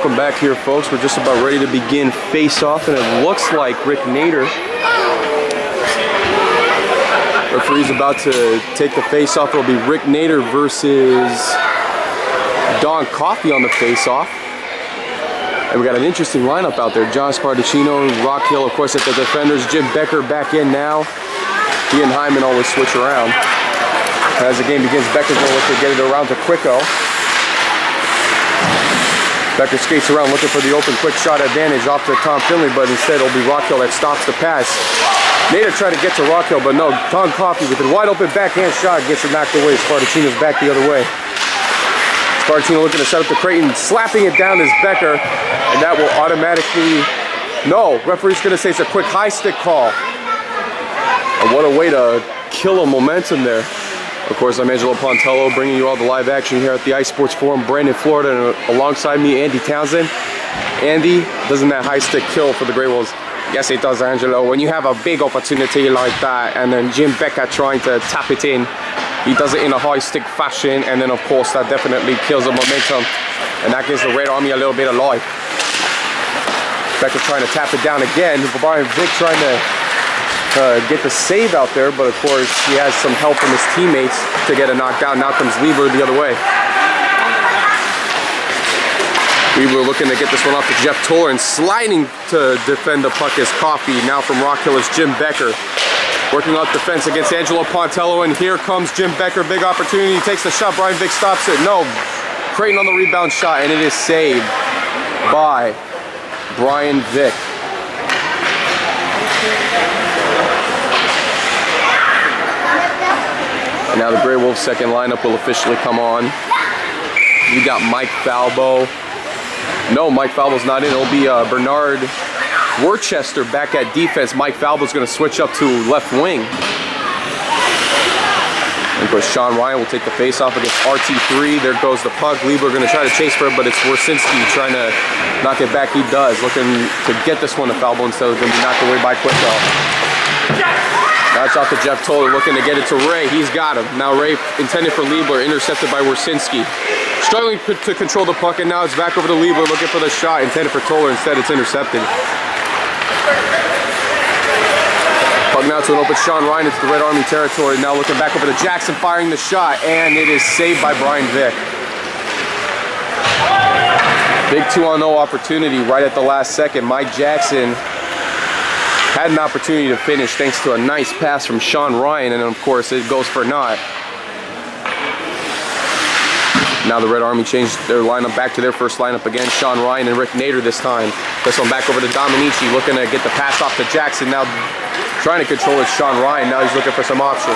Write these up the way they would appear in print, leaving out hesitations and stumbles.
Welcome back here, folks. We're just about ready to begin face-off, and it looks like Rick Nader, referee's about to take the face-off. It'll be Rick Nader versus Don Coffey on the face-off. And we got an interesting lineup out there. John Spardacino, Rock Hill, of course, at the defenders. Jim Becker back in now. He and Hyman always switch around. As the game begins, Becker's going to look to get it around to Quicko. Becker skates around looking for the open quick shot advantage off to Tom Finley, but instead it'll be Rock Hill that stops the pass. Nader tried to get to Rock Hill, but no, Don Coffey with a wide open backhand shot gets it knocked away. Spardacino's back the other way. Spardacino looking to set up the Creighton, slapping it down is Becker, and that will automatically, no, referee's going to say it's a quick high stick call. And what a way to kill a momentum there. Of course, I'm Angelo Pontello, bringing you all the live action here at the Ice Sports Forum, Brandon, Florida, and alongside me, Andy Townsend. Andy, doesn't that high stick kill for the Grey Wolves? Yes, it does, Angelo. When you have a big opportunity like that, and then Jim Becker trying to tap it in, he does it in a high stick fashion, and then of course that definitely kills the momentum, and that gives the Red Army a little bit of life. Becker trying to tap it down again. Brian Vick trying to get the save out there, but of course he has some help from his teammates to get a knockdown. Now comes Lieber the other way. Lieber looking to get this one off to Jeff Toller, and sliding to defend the puck is Coffey. Now from Rock Hill is Jim Becker. Working off defense against Angelo Pontello, and here comes Jim Becker. Big opportunity, he takes the shot, Brian Vick stops it. No, Creighton on the rebound shot, and it is saved by Brian Vick. And now the Grey Wolves second lineup will officially come on. We got Mike Falbo. No, Mike Falbo's not in. It'll be Bernard Worcester back at defense. Mike Falbo's going to switch up to left wing. And of course, Sean Ryan will take the face-off against RT3. There goes the puck. Lieber going to try to chase for it, but it's Wersinski trying to knock it back. He does, looking to get this one to Falbo instead of going to be knocked away by Quicko. That's off to Jeff Toller, looking to get it to Ray. He's got him. Now Ray intended for Lieber, intercepted by Wersinski. Struggling to control the puck, and now it's back over to Lieber, looking for the shot, intended for Toller. Instead, it's intercepted. Puck now to an open Sean Ryan into the Red Army territory. Now looking back over to Jackson, firing the shot, and it is saved by Brian Vick. Big 2-on-0 opportunity right at the last second. Mike Jackson had an opportunity to finish thanks to a nice pass from Sean Ryan, and of course it goes for naught. Now the Red Army changed their lineup back to their first lineup again. Sean Ryan and Rick Nader this time. This one back over to Dominici, looking to get the pass off to Jackson. Now trying to control it, Sean Ryan. Now he's looking for some options.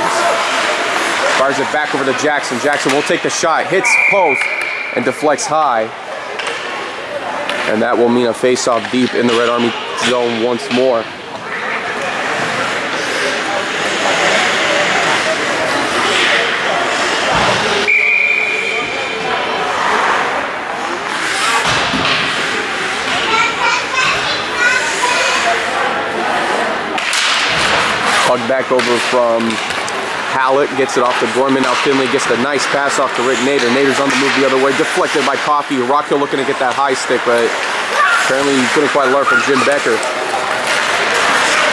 Fires it back over to Jackson. Jackson will take the shot, hits post, and deflects high. And that will mean a face-off deep in the Red Army zone once more. Puck back over from Hallett, gets it off to Gorman. Now Finley gets the nice pass off to Rick Nader. Nader's on the move the other way, deflected by Coffey. Rock Hill looking to get that high stick, but apparently he couldn't quite learn from Jim Becker.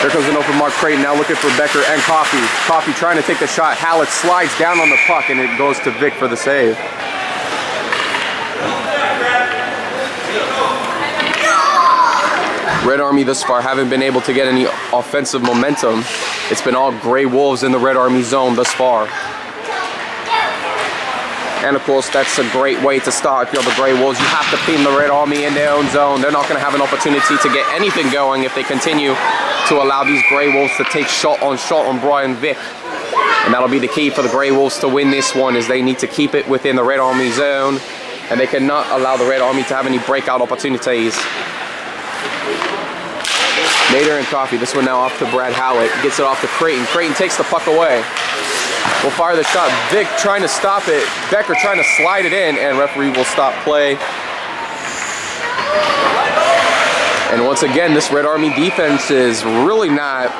There comes an open Mark Creighton, now looking for Becker and Coffey. Coffey trying to take the shot. Hallett slides down on the puck, and it goes to Vick for the save. Red Army thus far haven't been able to get any offensive momentum. It's been all Grey Wolves in the Red Army zone thus far. And of course, that's a great way to start. If you're the Grey Wolves, you have to pin the Red Army in their own zone. They're not going to have an opportunity to get anything going if they continue to allow these Grey Wolves to take shot on Brian Vick. And that'll be the key for the Grey Wolves to win this one, is they need to keep it within the Red Army zone, and they cannot allow the Red Army to have any breakout opportunities. Nader and Coffey, this one now off to Brad Hallett, gets it off to Creighton. Creighton takes the puck away. Will fire the shot. Vick trying to stop it. Becker trying to slide it in, and referee will stop play. And once again, this Red Army defense is really not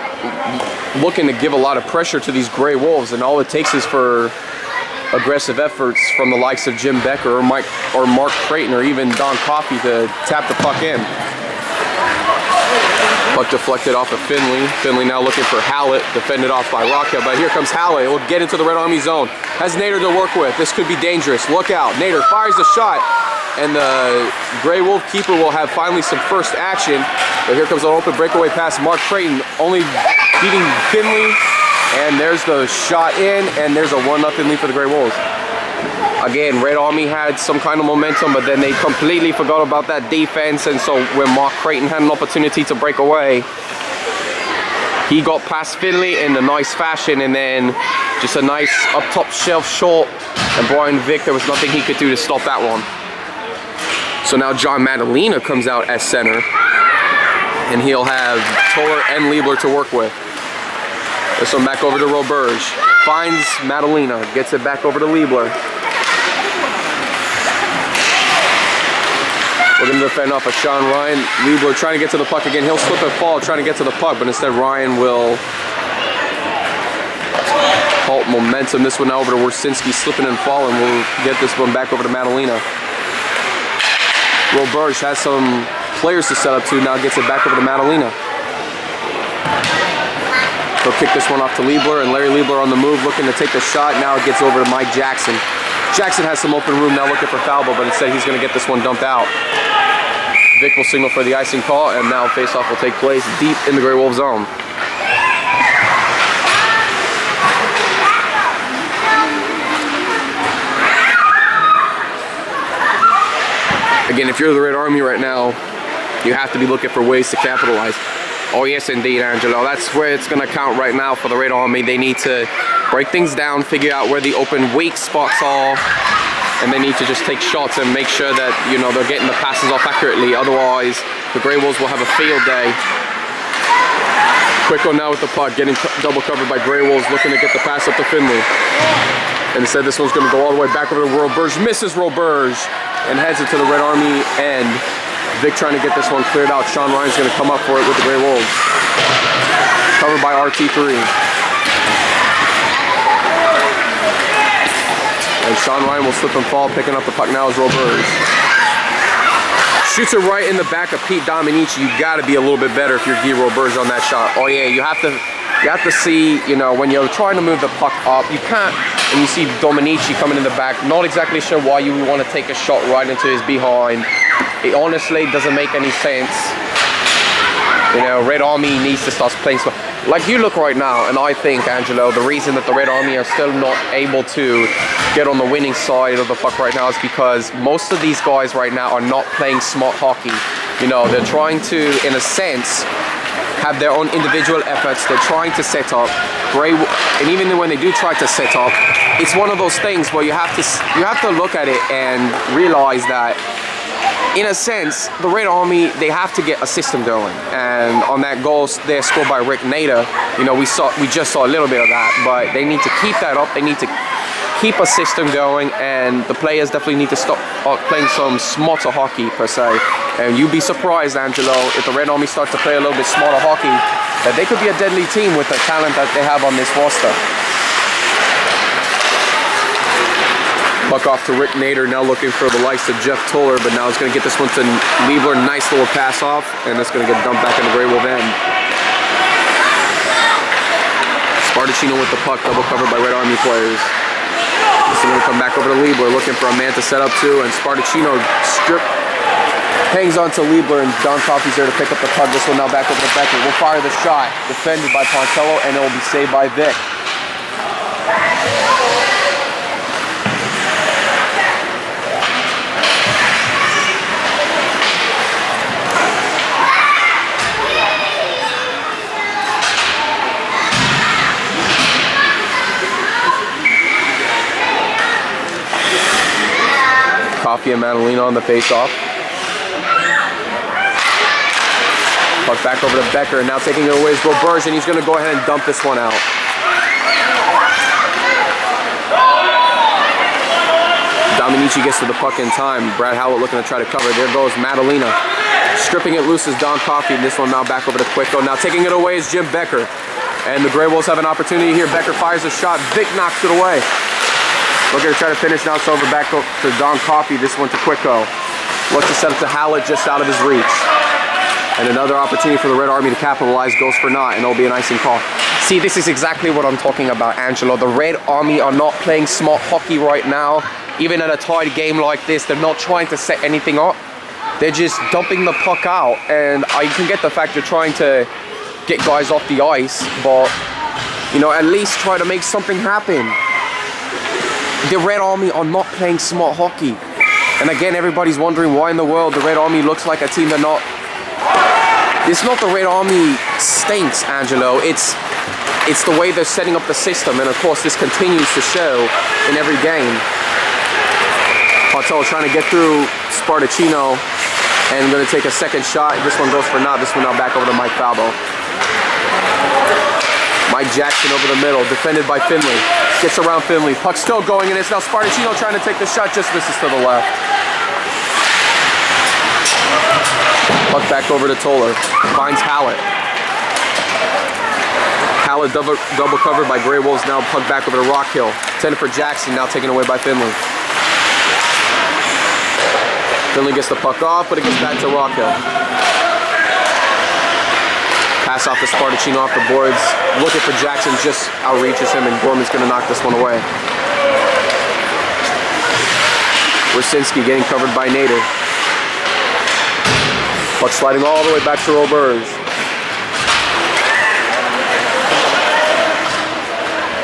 looking to give a lot of pressure to these Grey Wolves, and all it takes is for aggressive efforts from the likes of Jim Becker or Mark Creighton or even Don Coffey to tap the puck in. Puck deflected off of Finley. Finley now looking for Hallett, defended off by Rockhill, but here comes Hallett. He'll get into the Red Army zone. Has Nader to work with. This could be dangerous. Look out. Nader fires the shot, and the Grey Wolf keeper will have finally some first action. But here comes an open breakaway pass. Mark Creighton only beating Finley, and there's the shot in, and there's a 1-0 lead for the Grey Wolves. Again, Red Army had some kind of momentum, but then they completely forgot about that defense, and so when Mark Creighton had an opportunity to break away, he got past Finley in a nice fashion, and then just a nice up top shelf shot, and Brian Vick, there was nothing he could do to stop that one. So now John Madalena comes out as center, and he'll have Toller and Liebler to work with. This one back over to Roberge. Finds Madalena, gets it back over to Liebler. We're going to defend off of Sean Ryan. Liebler trying to get to the puck again. He'll slip and fall trying to get to the puck, but instead Ryan will halt momentum. This one now over to Wersinski, slipping and falling. We'll get this one back over to Madalena. Roberge has some players to set up to, now gets it back over to Madalena. He'll kick this one off to Liebler, and Larry Liebler on the move looking to take the shot. Now it gets over to Mike Jackson. Jackson has some open room now looking for foul ball, but instead he's going to get this one dumped out. Vic will signal for the icing call, and now face-off will take place deep in the Grey Wolf zone. Again, if you're the Red Army right now, you have to be looking for ways to capitalize. Oh yes indeed, Angelo. That's where it's going to count right now for the Red Army. They need to break things down, figure out where the open weak spots are, and they need to just take shots and make sure that, you know, they're getting the passes off accurately. Otherwise, the Grey Wolves will have a field day. Quicko now with the puck, getting double covered by Grey Wolves, looking to get the pass up to Finley. And instead, this one's going to go all the way back over to Roberge. Misses Roberge and heads it to the Red Army end. Vic trying to get this one cleared out. Sean Ryan's going to come up for it with the Grey Wolves. Covered by RT3. And Sean Ryan will slip and fall, picking up the puck now is Roberge. Shoots it right in the back of Pete Dominici. You got to be a little bit better if you're Guy Roberge on that shot. Oh yeah, you have to see, you know, when you're trying to move the puck up, you can't, and you see Dominici coming in the back, not exactly sure why you would want to take a shot right into his behind. It honestly doesn't make any sense. You know, Red Army needs to start playing smart. Like you look right now, and I think, Angelo, the reason that the Red Army are still not able to get on the winning side of the puck right now is because most of these guys right now are not playing smart hockey. You know, they're trying to, in a sense, have their own individual efforts. They're trying to set up. And even when they do try to set up, it's one of those things where you have to look at it and realize that, in a sense, the Red Army, they have to get a system going. And on that goal there scored by Rick Nader, you know, we just saw a little bit of that, but they need to keep that up. They need to keep a system going, and the players definitely need to stop playing some smarter hockey per se. And you'd be surprised, Angelo, if the Red Army start to play a little bit smarter hockey, that they could be a deadly team with the talent that they have on this roster. Puck off to Rick Nader, now looking for the likes of Jeff Toller, but now he's going to get this one to Liebler. Nice little pass off, and it's going to get dumped back in the Grey Wolf end. Spartacino with the puck, double covered by Red Army players. This is going to come back over to Liebler, looking for a man to set up to, and Spartacino hangs on to Liebler, and Don Coffey's there to pick up the puck. This one now back over to Becker. We'll fire the shot, defended by Pontello, and it will be saved by Vic. Coffey and Madalena on the face-off. Puck back over to Becker, and now taking it away is Roberge, and he's going to go ahead and dump this one out. Dominici gets to the puck in time. Brad Howlett looking to try to cover. There goes Madalena. Stripping it loose is Don Coffey. This one now back over to Quicko. Now taking it away is Jim Becker. And the Grey Wolves have an opportunity here. Becker fires a shot. Vic knocks it away. Looking to try to finish now. It's over back up to Don Coffey. This one to Quicko. Looks to set up to Hallett just out of his reach. And another opportunity for the Red Army to capitalize goes for naught, and it'll be an icing call. See, this is exactly what I'm talking about, Angelo. The Red Army are not playing smart hockey right now. Even in a tight game like this, they're not trying to set anything up. They're just dumping the puck out, and I can get the fact you're trying to get guys off the ice, but, you know, at least try to make something happen. The Red Army are not playing smart hockey. And again, everybody's wondering why in the world the Red Army looks like a team they're not. It's not the Red Army stinks, Angelo. It's the way they're setting up the system, and of course this continues to show in every game. Patel trying to get through Spartacino and going to take a second shot. This one goes for naught. This one now back over to Mike Falbo. Mike Jackson over the middle, defended by Finley. Gets around Finley. Puck still going, and it's now Spartacino trying to take the shot. Just misses to the left. Puck back over to Toller. Finds Hallett. Hallett double covered by Grey Wolves. Now puck back over to Rockhill. Intended for Jackson. Now taken away by Finley. Finley gets the puck off, but it gets back to Rockhill. Pass off to Spartacino off the boards. Looking for Jackson, just outreaches him, and Gorman's going to knock this one away. Wersinski getting covered by Nader. Puck sliding all the way back to Roberge.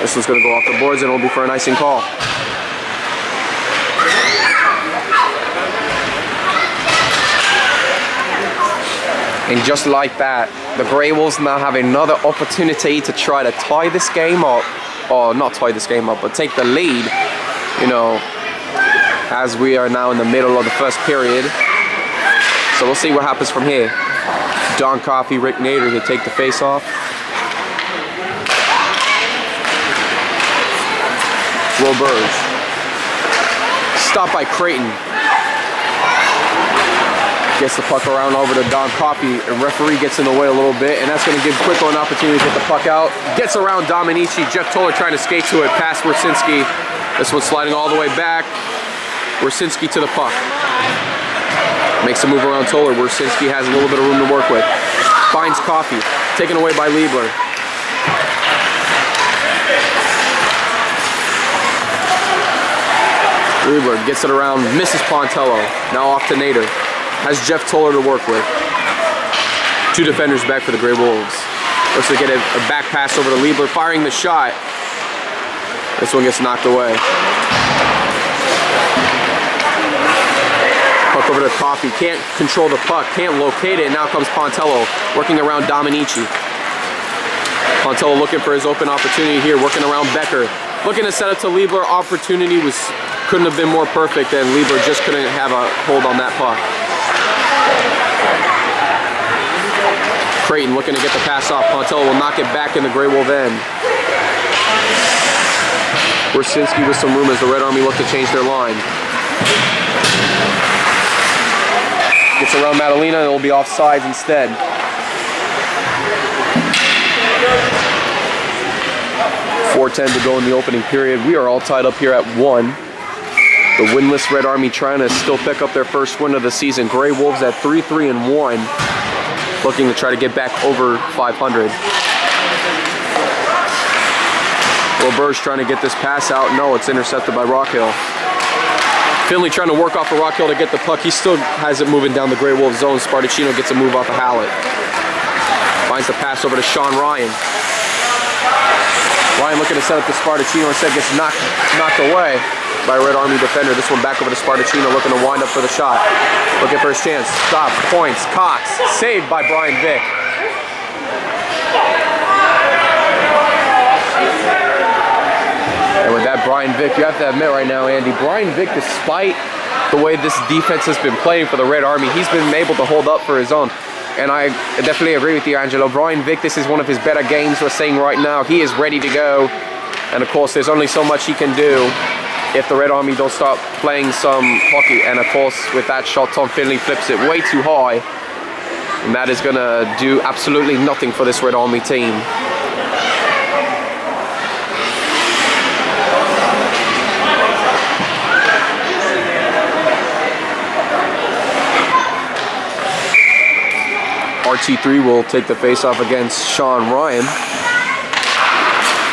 This one's going to go off the boards, and it'll be for an icing call. And just like that, the Grey Wolves now have another opportunity to try to tie this game up, or not tie this game up, but take the lead, you know, as we are now in the middle of the first period. So we'll see what happens from here. Don Coffey, Rick Nader to take the face off. Roberge. Stopped by Creighton. Gets the puck around over to Don Coffey, and referee gets in the way a little bit, and that's going to give Quicko an opportunity to get the puck out. Gets around Dominici. Jeff Toller trying to skate to it past Wersinski. This one's sliding all the way back. Wersinski to the puck. Makes a move around Toller. Wersinski has a little bit of room to work with. Finds Coffey. Taken away by Liebler. Liebler gets it around, misses Pontello. Now off to Nader. Has Jeff Toller to work with. Two defenders back for the Grey Wolves. Looks like get a back pass over to Liebler, firing the shot. This one gets knocked away. Puck over to Coffey. Can't control the puck, can't locate it. And now comes Pontello working around Dominici. Pontello looking for his open opportunity here, working around Becker. Looking to set it to Liebler. Opportunity couldn't have been more perfect, and Liebler just couldn't have a hold on that puck. Creighton looking to get the pass off. Pontello will knock it back in the Grey Wolf end. Wersinski with some room as the Red Army look to change their line. Gets around Madalena, and it'll be offsides instead. .410 to go in the opening period. We are all tied up here at 1. The winless Red Army trying to still pick up their first win of the season. Grey Wolves at 3-3-1, looking to try to get back over 500. Roberge trying to get this pass out. No, it's intercepted by Rockhill. Finley trying to work off of Rockhill to get the puck. He still has it moving down the Grey Wolves zone. Spartacino gets a move off of Hallett. Finds the pass over to Sean Ryan. Ryan looking to set up to Spartacino, instead gets knocked away by a Red Army defender. This one back over to Spartacino, looking to wind up for the shot. Looking for his chance. Stop, points, Cox. Saved by Brian Vick. And with that, Brian Vick, you have to admit right now, Andy, Brian Vick, despite the way this defense has been playing for the Red Army, he's been able to hold up for his own. And I definitely agree with you, Angelo. Brian Vick, this is one of his better games we're seeing right now. He is ready to go. And of course, there's only so much he can do if the Red Army don't start playing some hockey. And of course, with that shot, Tom Finley flips it way too high. And that is going to do absolutely nothing for this Red Army team. RT3 will take the face-off against Sean Ryan.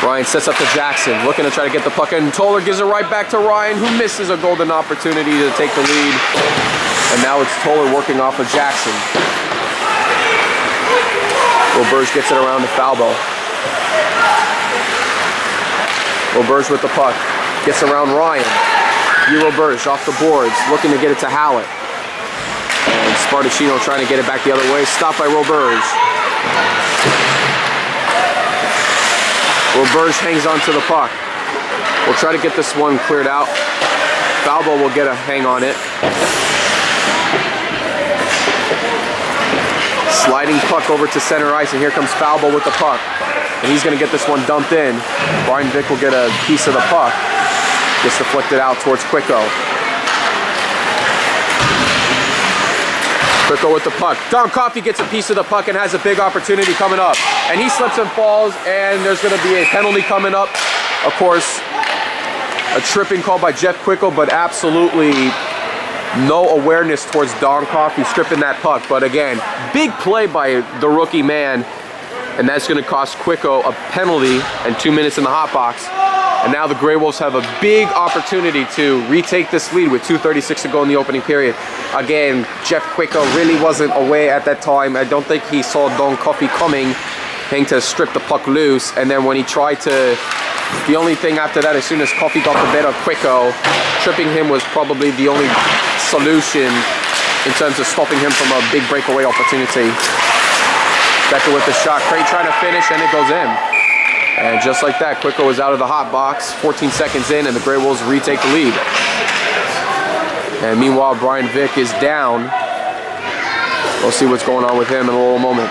Ryan sets up to Jackson, looking to try to get the puck in. Toller gives it right back to Ryan, who misses a golden opportunity to take the lead. And now it's Toller working off of Jackson. Roberge gets it around to Falbo. Roberge with the puck. Gets around Ryan. Roberge off the boards, looking to get it to Hallett. And Spartacino trying to get it back the other way. Stopped by Roberge. Roberge hangs on to the puck. We'll try to get this one cleared out. Falbo will get a hang on it. Sliding puck over to center ice, and here comes Falbo with the puck. And he's going to get this one dumped in. Brian Vick will get a piece of the puck. Gets deflected out towards Quicko. Quicko with the puck. Don Coffey gets a piece of the puck and has a big opportunity coming up. And he slips and falls, and there's going to be a penalty coming up. Of course, a tripping call by Jeff Quicko, but absolutely no awareness towards Don Coffey stripping that puck. But again, big play by the rookie man, and that's going to cost Quicko a penalty and 2 minutes in the hot box. And now the Grey Wolves have a big opportunity to retake this lead with 2:36 to go in the opening period. Again, Jeff Quicko really wasn't aware at that time. I don't think he saw Don Coffey coming, trying to strip the puck loose. And then when he tried to, the only thing after that, as soon as Coffey got the better of Quicko, tripping him was probably the only solution in terms of stopping him from a big breakaway opportunity. Becker with the shot, Craig trying to finish, and it goes in. And just like that, Quicko is out of the hot box, 14 seconds in, and the Grey Wolves retake the lead. And meanwhile, Brian Vick is down. We'll see what's going on with him in a little moment.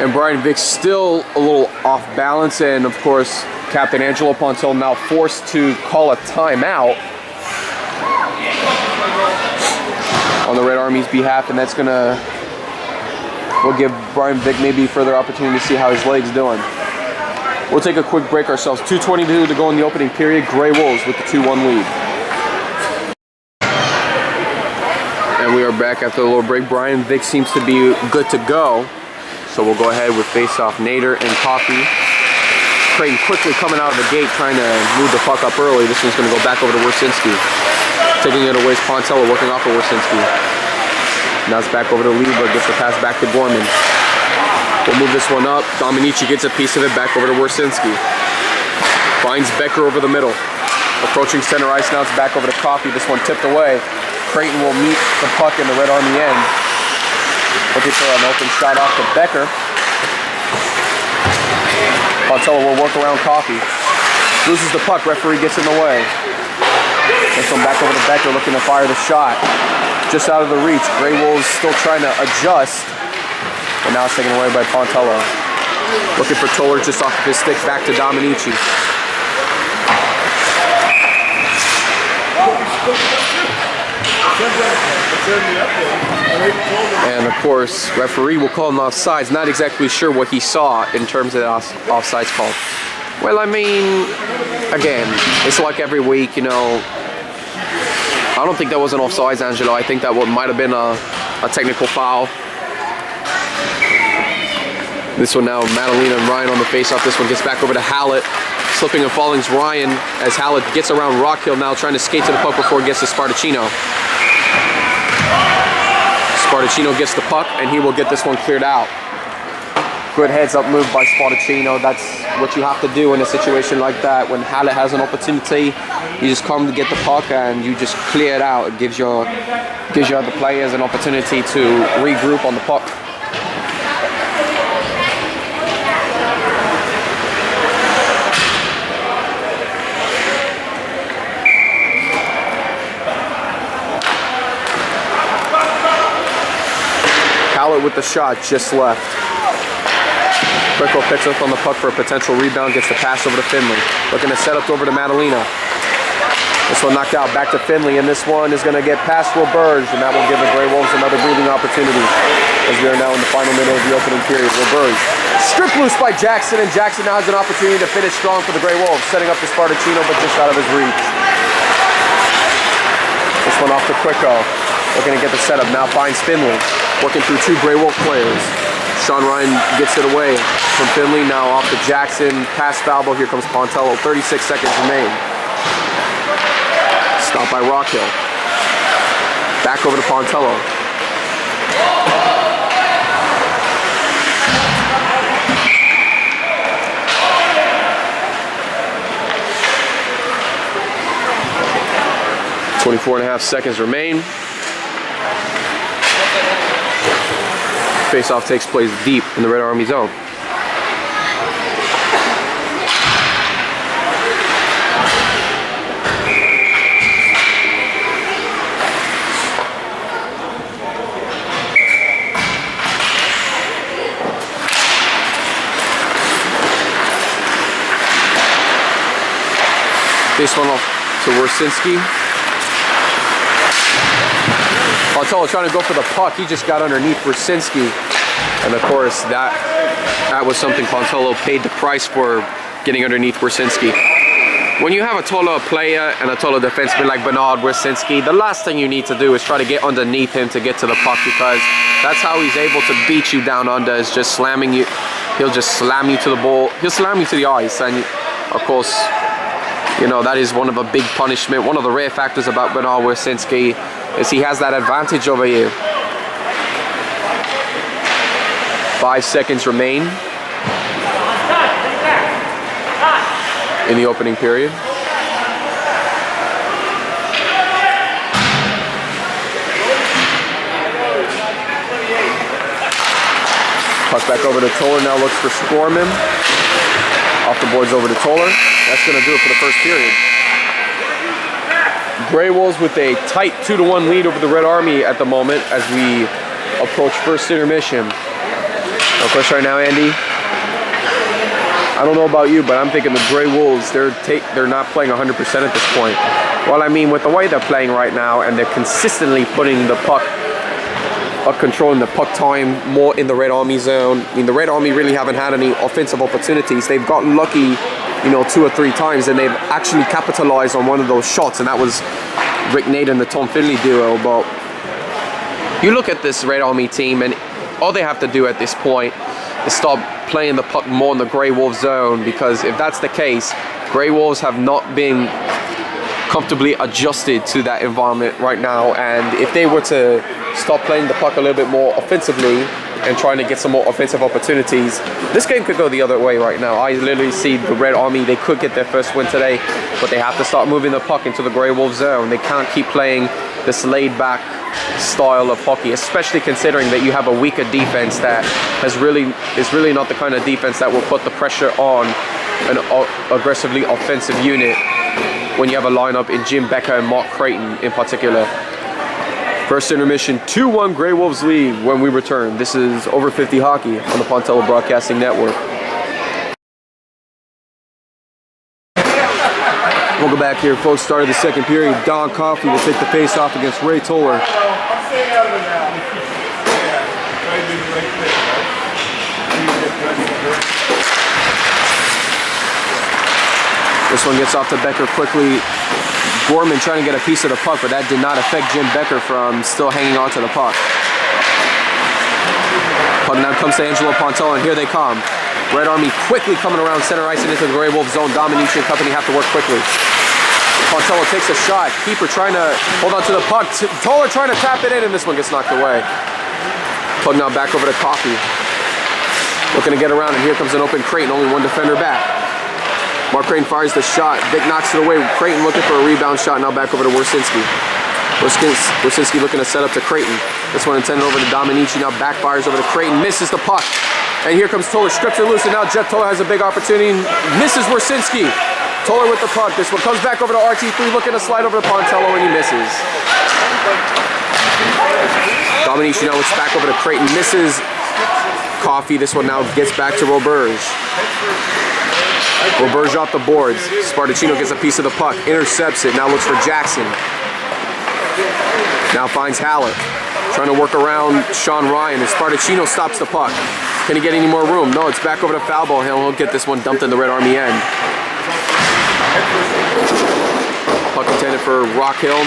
And Brian Vick's still a little off balance, and of course Captain Angelo Pontel now forced to call a timeout on the Red Army's behalf, and that's gonna will give Brian Vick maybe further opportunity to see how his leg's doing. We'll take a quick break ourselves. 2:22 to go in the opening period. Grey Wolves with the 2-1 lead. And we are back after a little break. Brian Vick seems to be good to go. So we'll go ahead with face-off Nader and Coffey. Creighton quickly coming out of the gate trying to move the puck up early. This one's going to go back over to Wersinski. Taking it away is Pontello working off of Wersinski. Now it's back over to Lieber, gets the pass back to Gorman. We'll move this one up. Dominici gets a piece of it back over to Wersinski. Finds Becker over the middle. Approaching center ice now, it's back over to Coffey. This one tipped away. Creighton will meet the puck in the Red Army end. Looking for an open shot off to Becker. Pontello will work around Coffey. Loses the puck, referee gets in the way. This one back over to Becker looking to fire the shot. Just out of the reach. Grey Wolves still trying to adjust. And now it's taken away by Pontello. Looking for Toller just off of his stick back to Dominici. And of course, referee will call him offsides. Not exactly sure what he saw in terms of the offsides call. Well, I mean, again, it's like every week, you know. I don't think that was an offsides, Angelo. I think that might have been a technical foul. This one now, Madalena and Ryan on the face-off. This one gets back over to Hallett. Slipping and falling is Ryan as Hallett gets around Rockhill now, trying to skate to the puck before it gets to Spartacino. Spartacino gets the puck, and he will get this one cleared out. Good heads up move by Spartacino. That's what you have to do in a situation like that. When Hallett has an opportunity, you just come to get the puck and you just clear it out. It gives your other players an opportunity to regroup on the puck. Hallett with the shot, just left. Quickle picks up on the puck for a potential rebound, gets the pass over to Finley. Looking to set up over to Madalena. This one knocked out, back to Finley, and this one is going to get past Roberge, and that will give the Grey Wolves another breathing opportunity as we are now in the final minute of the opening period. Roberge stripped loose by Jackson, and Jackson now has an opportunity to finish strong for the Grey Wolves, setting up to Spartacino, but just out of his reach. This one off to Quicko, looking to get the setup, now finds Finley, working through two Grey Wolf players. Sean Ryan gets it away from Finley, now off to Jackson, past Falbo, here comes Pontello, 36 seconds remain. Stopped by Rockhill. Back over to Pontello. .24.5 seconds remain. Face-off takes place deep in the Red Army zone. Face one off to Wersinski. Pontello trying to go for the puck. He just got underneath Wersinski. And of course, that was something Pontello paid the price for, getting underneath Wersinski. When you have a taller player and a taller defenseman like Bernard Wersinski, the last thing you need to do is try to get underneath him to get to the puck, because that's how he's able to beat you down under, is just slamming you. He'll just slam you to the ball. He'll slam you to the ice. And of course, you know, that is one of a big punishment. One of the rare factors about Bernard Wersinski is he has that advantage over you. 5 seconds remain in the opening period. Puck back over to Toller, now looks for Scorman. Off the boards over to Toller. That's going to do it for the first period. Grey Wolves with a tight 2-1 lead over the Red Army at the moment as we approach first intermission. Of course, right now, Andy, I don't know about you, but I'm thinking the Grey Wolves, they're not playing 100% at this point. Well, I mean, with the way they're playing right now, and they're consistently putting the puck, controlling the puck time more in the Red Army zone. I mean, the Red Army really haven't had any offensive opportunities. They've gotten lucky, you know, 2 or 3 times, and they've actually capitalized on one of those shots, and that was Rick Nate and the Tom Finley duo. But you look at this Red Army team, and all they have to do at this point is stop playing the puck more in the Grey Wolf zone, because if that's the case, Grey Wolves have not been comfortably adjusted to that environment right now, and if they were to stop playing the puck a little bit more offensively and trying to get some more offensive opportunities, this game could go the other way right now. I literally see the Red Army, they could get their first win today, but they have to start moving the puck into the Grey Wolf zone. They can't keep playing this laid back style of hockey, especially considering that you have a weaker defense that is really not the kind of defense that will put the pressure on an aggressively offensive unit when you have a lineup in Jim Becker and Mark Creighton in particular. First intermission, 2-1 Grey Wolves lead when we return. This is Over 50 Hockey on the Pontello Broadcasting Network. Welcome back here, folks. Start of the second period. Don Coffey will take the face-off against Ray Toller. This one gets off to Becker quickly. Gorman trying to get a piece of the puck, but that did not affect Jim Becker from still hanging on to the puck. Puck now comes to Angelo Pontello, and here they come. Red Army quickly coming around center ice and into the Grey Wolf zone. Dominici and company have to work quickly. Pontello takes a shot. Keeper trying to hold on to the puck. Toller trying to tap it in, and this one gets knocked away. Puck now back over to Coffey. Looking to get around, and here comes an open Creighton, only one defender back. Mark Creighton fires the shot. Vic knocks it away. Creighton looking for a rebound shot, now back over to Warsinski. Warsinski looking to set up to Creighton. This one intended over to Dominici, now backfires over to Creighton, misses the puck. And here comes Toller, strips it loose, and now Jeff Toller has a big opportunity, misses Warsinski. Toller with the puck. This one comes back over to RT3, looking to slide over to Pontello, and he misses. Dominici now looks back over to Creighton, misses Coffee. This one now gets back to Roberge. Roberge off the boards. Spartacino gets a piece of the puck, intercepts it, now looks for Jackson. Now finds Hallett, trying to work around Sean Ryan, and Spartacino stops the puck. Can he get any more room? No, it's back over to foul ball. He'll get this one dumped in the Red Army end. Puck intended for Rock Hill.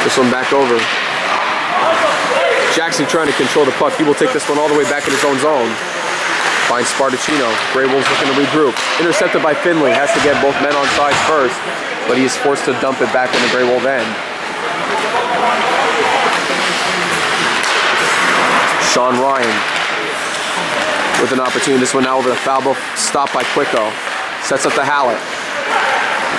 This one back over. Jackson trying to control the puck. He will take this one all the way back in his own zone. Finds Spartacino. Grey Wolves looking to regroup. Intercepted by Finley. Has to get both men on side first, but he is forced to dump it back in the Grey Wolf end. Sean Ryan with an opportunity. This one now over the foul ball. Stopped by Quicko. Sets up to Hallett.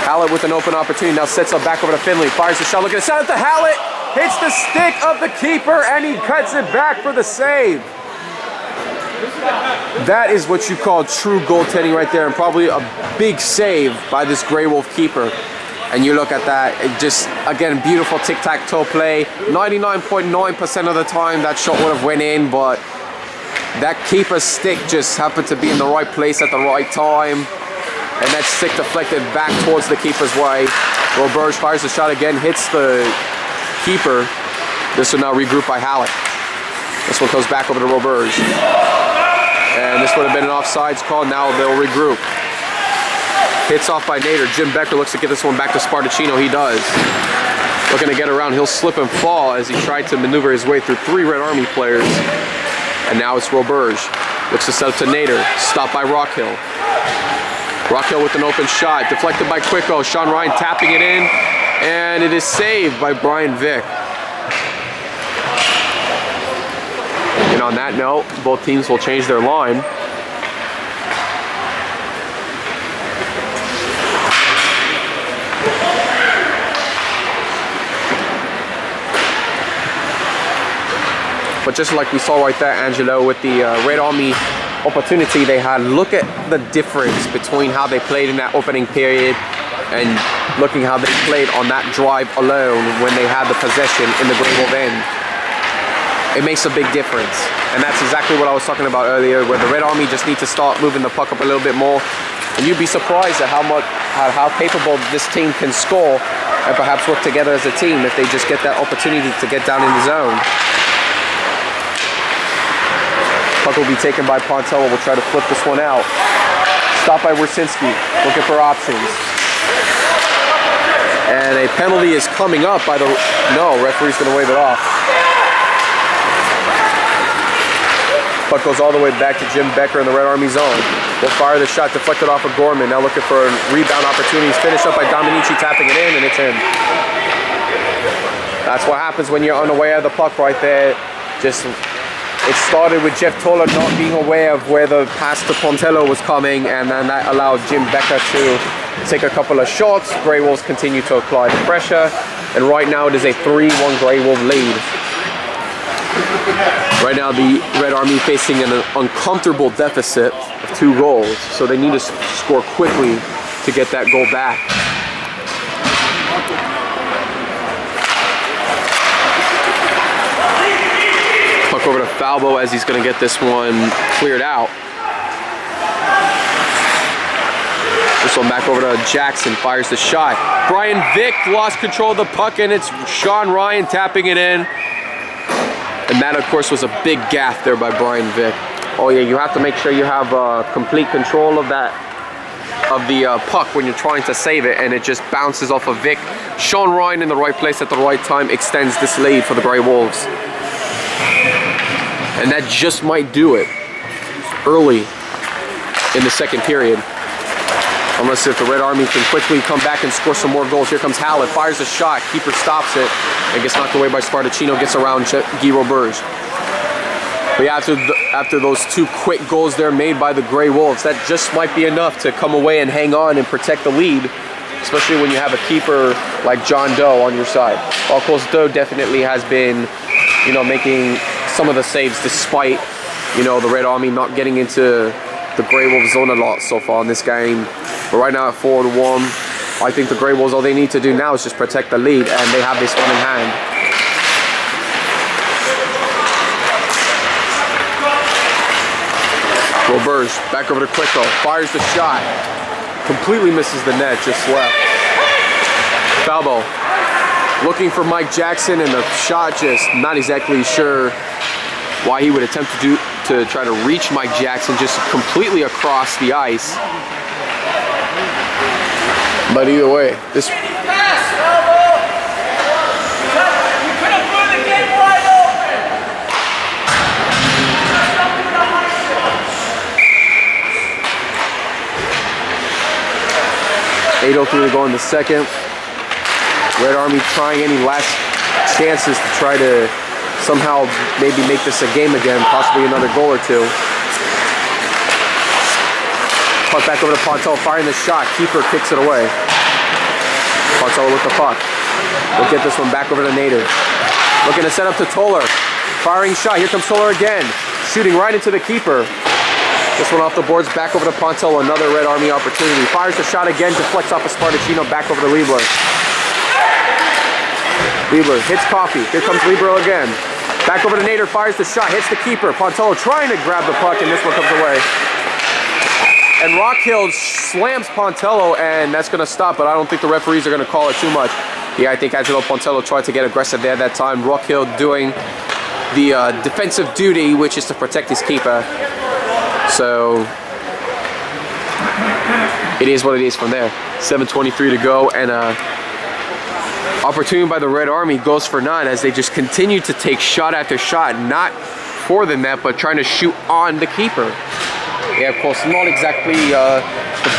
Hallett with an open opportunity. Now sets up back over to Finley. Fires the shot. Looking to set up to Hallett. Hits the stick of the keeper, and he cuts it back for the save. That is what you call true goaltending right there, and probably a big save by this Grey Wolf keeper. And you look at that, it just, again, beautiful tic-tac-toe play. 99.9% of the time that shot would have went in, but that keeper's stick just happened to be in the right place at the right time. And that stick deflected back towards the keeper's way. Roberge fires the shot again, hits the keeper. This will now regroup by Hallett. This one goes back over to Roberge. And this would have been an offsides call. Now they'll regroup. Hits off by Nader. Jim Becker looks to get this one back to Spartacino. He does. Looking to get around. He'll slip and fall as he tried to maneuver his way through 3 Red Army players. And now it's Roberge. Looks to set up to Nader. Stopped by Rockhill. Rockhill with an open shot. Deflected by Quicko. Sean Ryan tapping it in. And it is saved by Brian Vick. And on that note, both teams will change their line. But just like we saw right there, Angelo, with the Red Army opportunity they had, look at the difference between how they played in that opening period and looking how they played on that drive alone when they had the possession in the Grey Wolf end. It makes a big difference. And that's exactly what I was talking about earlier, where the Red Army just need to start moving the puck up a little bit more. And you'd be surprised at how capable this team can score and perhaps work together as a team if they just get that opportunity to get down in the zone. Puck will be taken by Pontello. We'll try to flip this one out. Stopped by Warsinski, looking for options. And a penalty is coming up by the... No, referee's going to wave it off. Puck goes all the way back to Jim Becker in the Red Army zone. They'll fire the shot, deflected off of Gorman. Now looking for rebound opportunities. Finished up by Dominici, tapping it in, and it's in. That's what happens when you're unaware of the puck right there. It started with Jeff Toller not being aware of where the pass to Pontello was coming, and then that allowed Jim Becker to take a couple of shots. Grey Wolves continue to apply the pressure, and right now it is a 3-1 Grey Wolf lead. Right now the Red Army facing an uncomfortable deficit of 2 goals, so they need to score quickly to get that goal back. Puck over to Falbo as he's going to get this one cleared out. This one back over to Jackson, fires the shot. Brian Vick lost control of the puck, and it's Sean Ryan tapping it in. And that, of course, was a big gaff there by Brian Vick. Oh yeah, you have to make sure you have complete control of the puck when you're trying to save it, and it just bounces off of Vick. Sean Ryan in the right place at the right time extends this lead for the Grey Wolves. And that just might do it early in the second period. Unless if the Red Army can quickly come back and score some more goals. Here comes Hallett, fires a shot, keeper stops it, and gets knocked away by Spartacino, gets around Guy Roberge. But yeah, after those 2 quick goals there made by the Grey Wolves, that just might be enough to come away and hang on and protect the lead, especially when you have a keeper like John Doe on your side. Well, of course, Doe definitely has been, you know, making some of the saves despite, you know, the Red Army not getting into the Grey Wolves zone a lot so far in this game. But right now at 4-1, I think the Grey Wolves, all they need to do now is just protect the lead, and they have this one in hand. Roberge back over to Quicko, fires the shot, completely misses the net, just left. Falbo looking for Mike Jackson, and the shot just not exactly sure why he would attempt to try to reach Mike Jackson just completely across the ice. But either way, this. .803 to go in the second. Red Army trying any last chances to try to somehow maybe make this a game again, possibly another goal or 2. Puck back over to Pontel, firing the shot. Keeper kicks it away. Pontel with the puck. We'll get this one back over to Nader. Looking to set up to Toller. Firing shot. Here comes Toller again. Shooting right into the keeper. This one off the boards, back over to Pontel, another Red Army opportunity. Fires the shot again, deflects off of Spartacino, back over to Liebler. Liebler hits Coffey, here comes Liebler again. Back over to Nader, fires the shot, hits the keeper. Pontello trying to grab the puck, and this one comes away. And Rockhill slams Pontello, and that's gonna stop, but I don't think the referees are gonna call it too much. Yeah, I think Angelo Pontello tried to get aggressive there that time. Rockhill doing the defensive duty, which is to protect his keeper. So it is what it is from there. 7:23 to go, and opportunity by the Red Army goes for 9 as they just continue to take shot after shot, not for the net, but trying to shoot on the keeper. Yeah, of course, not exactly the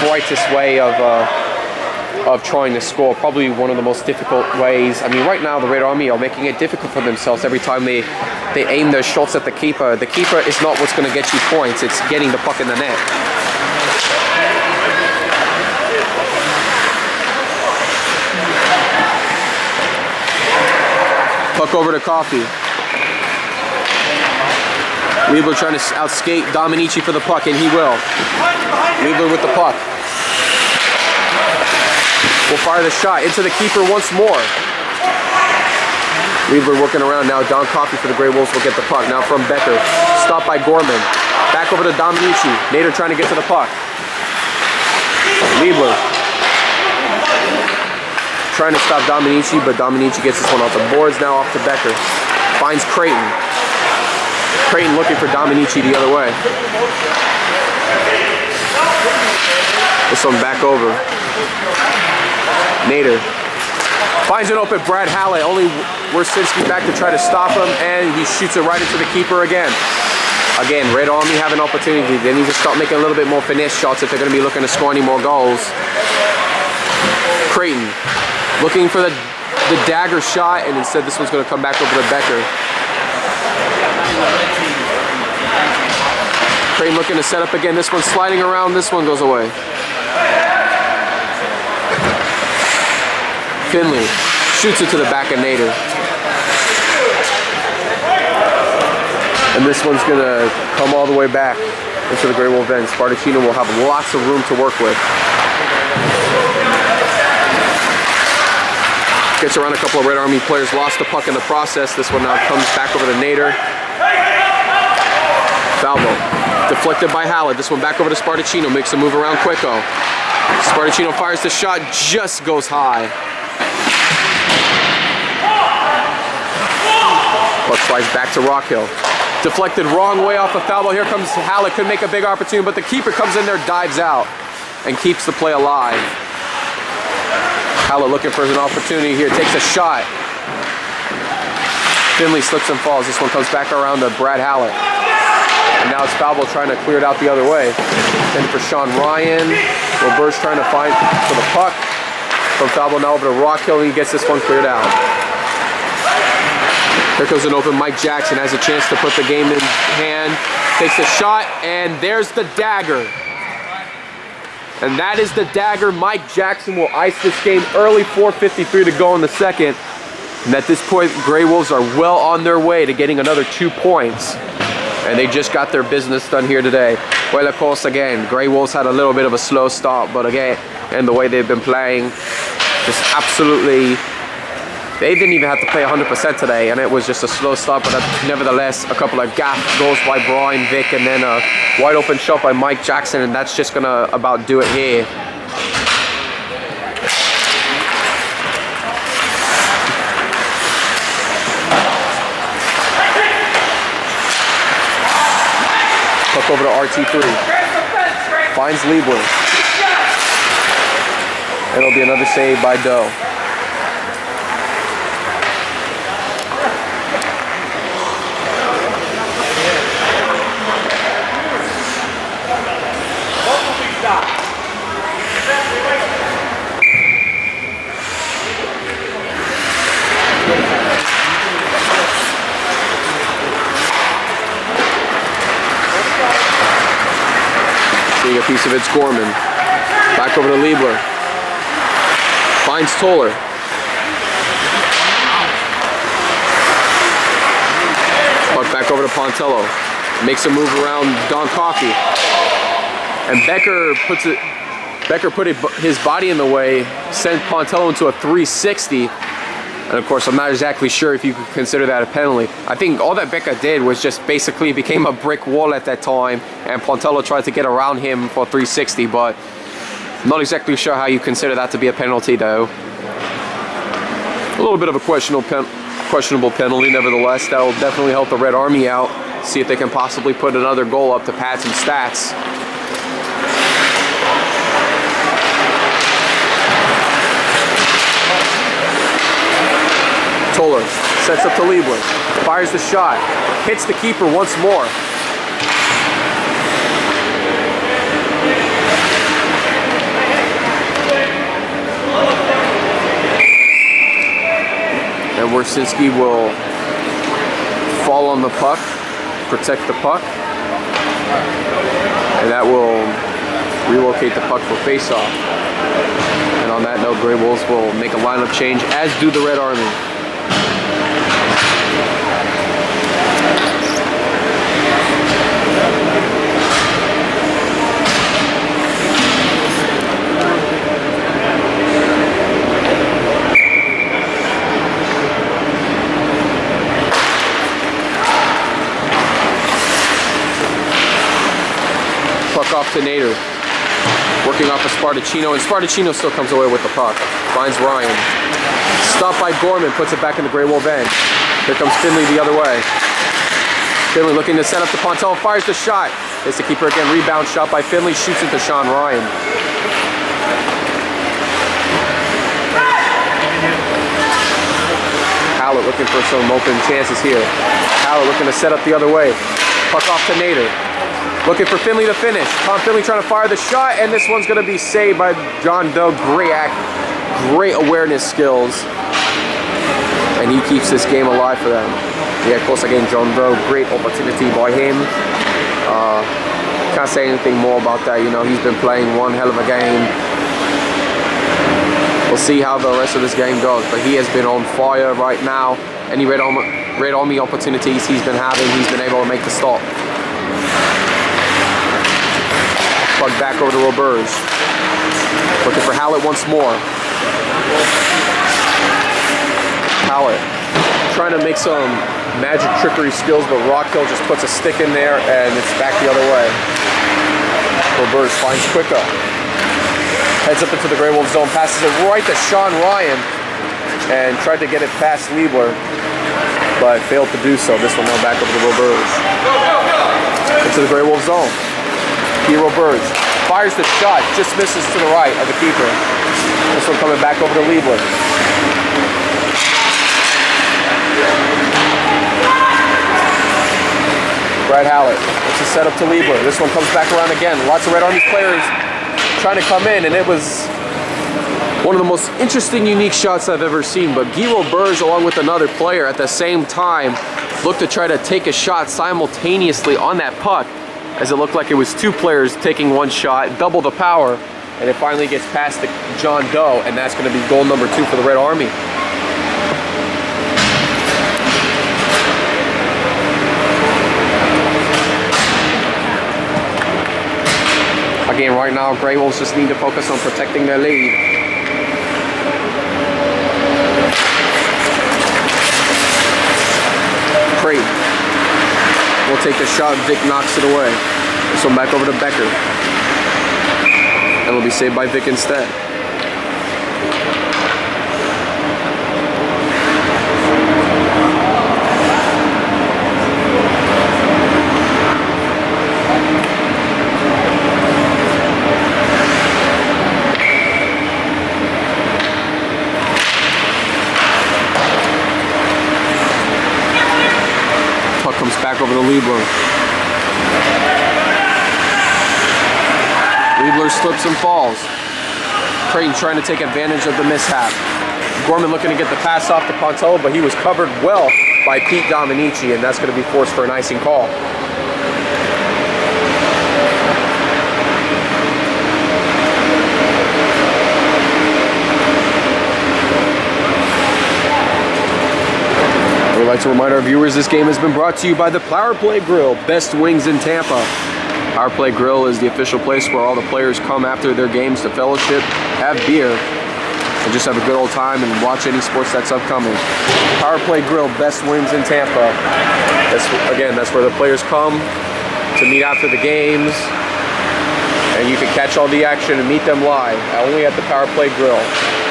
brightest way of trying to score. Probably one of the most difficult ways. I mean, right now the Red Army are making it difficult for themselves every time they aim their shots at the keeper. The keeper is not what's going to get you points. It's getting the puck in the net. Puck over to Coffey. Liebler trying to outskate Dominici for the puck, and he will. Liebler with the puck. Will fire the shot into the keeper once more. Liebler working around now. Don Coffey for the Grey Wolves will get the puck. Now from Becker. Stopped by Gorman. Back over to Dominici. Nader trying to get to the puck. Liebler trying to stop Dominici, but Dominici gets this one off the boards now, off to Becker. Finds Creighton. Creighton looking for Dominici the other way. This one back over. Nader finds an open Brad Hallett, only Wersinski back to try to stop him, and he shoots it right into the keeper again. Again, Red Army have an opportunity. They need to start making a little bit more finesse shots if they're going to be looking to score any more goals. Creighton looking for the dagger shot, and instead this one's going to come back over to Becker. Creighton looking to set up again. This one's sliding around. This one goes away. Finley shoots it to the back of Nader. And this one's going to come all the way back into the Grey Wolf end. Spartacino will have lots of room to work with. Gets around a couple of Red Army players, lost the puck in the process. This one now comes back over to Nader. Falbo, deflected by Hallett. This one back over to Spartacino, makes a move around Quicko. Spartacino fires the shot, just goes high. Puck flies back to Rockhill. Deflected wrong way off of Falbo. Here comes Hallett, could make a big opportunity, but the keeper comes in there, dives out, and keeps the play alive. Hallett looking for an opportunity here, takes a shot. Finley slips and falls. This one comes back around to Brad Hallett. And now it's Falbo trying to clear it out the other way. Then for Sean Ryan. Roberge trying to find for the puck. From Falbo now over to Rockhill, and he gets this one cleared out. Here comes an open Mike Jackson, has a chance to put the game in hand, takes a shot, and there's the dagger. And that is the dagger. Mike Jackson will ice this game early, 4:53 to go in the second. And at this point, Grey Wolves are well on their way to getting another 2 points. And they just got their business done here today. Well, of course, again, Grey Wolves had a little bit of a slow start, but again, and the way they've been playing, just absolutely, they didn't even have to play 100% today, and it was just a slow start, but nevertheless, a couple of gap goals by Brian Vick, and then a wide open shot by Mike Jackson, and that's just gonna about do it here. Puck over to RT3. Finds Liebler. It'll be another save by Doe. Seeing a piece of it's Gorman. Back over to Liebler. Finds Toller. Puck back over to Pontello. Makes a move around Don Coffey. And Becker put his body in the way, sent Pontello into a 360. And of course, I'm not exactly sure if you could consider that a penalty. I think all that Becker did was just basically became a brick wall at that time, and Pontello tried to get around him for 360, but I'm not exactly sure how you consider that to be a penalty, though. A little bit of a questionable penalty, nevertheless. That will definitely help the Red Army out. See if they can possibly put another goal up to pad some stats. Toller sets up to Liebler, fires the shot, hits the keeper once more. And Wersinski will fall on the puck, protect the puck, and that will relocate the puck for face-off. And on that note, Grey Wolves will make a lineup change, as do the Red Army. Off to Nader, working off of Spartacino, and Spartacino still comes away with the puck. Finds Ryan. Stopped by Gorman, puts it back in the Grey Wolf end. Here comes Finley the other way. Finley looking to set up to Pontello, fires the shot. It's the keeper again, rebound shot by Finley, shoots it to Sean Ryan. Hallett looking for some open chances here. Hallett looking to set up the other way. Puck off to Nader. Looking for Finley to finish. Tom Finley trying to fire the shot, and this one's going to be saved by John Doe. Great awareness skills. And he keeps this game alive for them. Yeah, of course, again, John Doe, great opportunity by him. Can't say anything more about that. You know, he's been playing one hell of a game. We'll see how the rest of this game goes, but he has been on fire right now. Any Red Army opportunities he's been having, he's been able to make the stop. Back over to Roberge. Looking for Hallett once more. Hallett trying to make some magic trickery skills, but Rockhill just puts a stick in there and it's back the other way. Roberge finds Quicko. Heads up into the Grey Wolf zone, passes it right to Sean Ryan and tried to get it past Liebler, but failed to do so. This one now back over to Roberge. Into the Grey Wolf zone. Hero Burge fires the shot, just misses to the right of the keeper. This one coming back over to Liebler. Brad Hallett, it's a setup to Liebler. This one comes back around again. Lots of Red Army players trying to come in, and it was One of the most interesting, unique shots I've ever seen, but Guy Roberge, along with another player at the same time, looked to try to take a shot simultaneously on that puck, as it looked like it was 2 players taking one shot, double the power, and it finally gets past to John Doe, and that's going to be goal number 2 for the Red Army. Again, right now, Grey Wolves just need to focus on protecting their lead. Craig will take the shot. Vic knocks it away. This one back over to Becker. And it'll be saved by Vic instead. Comes back over to Liebler. Liebler slips and falls. Creighton trying to take advantage of the mishap. Gorman looking to get the pass off to Pontello, but he was covered well by Pete Dominici, and that's going to be forced for an icing call. We'd like to remind our viewers this game has been brought to you by the Power Play Grill, best wings in Tampa. Power Play Grill is the official place where all the players come after their games to fellowship, have beer, and just have a good old time and watch any sports that's upcoming. Power Play Grill, best wings in Tampa. That's where the players come to meet after the games, and you can catch all the action and meet them live only at the Power Play Grill,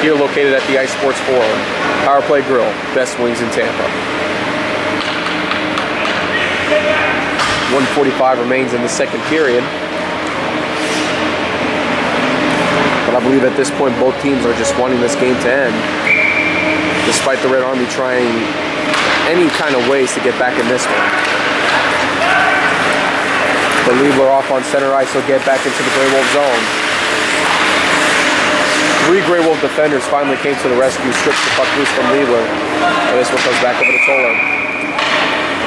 here located at the Ice Sports Forum. Power Play Grill, best wings in Tampa. 1:45 remains in the second period. But I believe at this point both teams are just wanting this game to end, despite the Red Army trying any kind of ways to get back in this one. The Liebler off on center ice will get back into the Grey Wolf zone. 3 Grey Wolf defenders finally came to the rescue, stripped the puck loose from Liebler, and this one comes back over to Toller.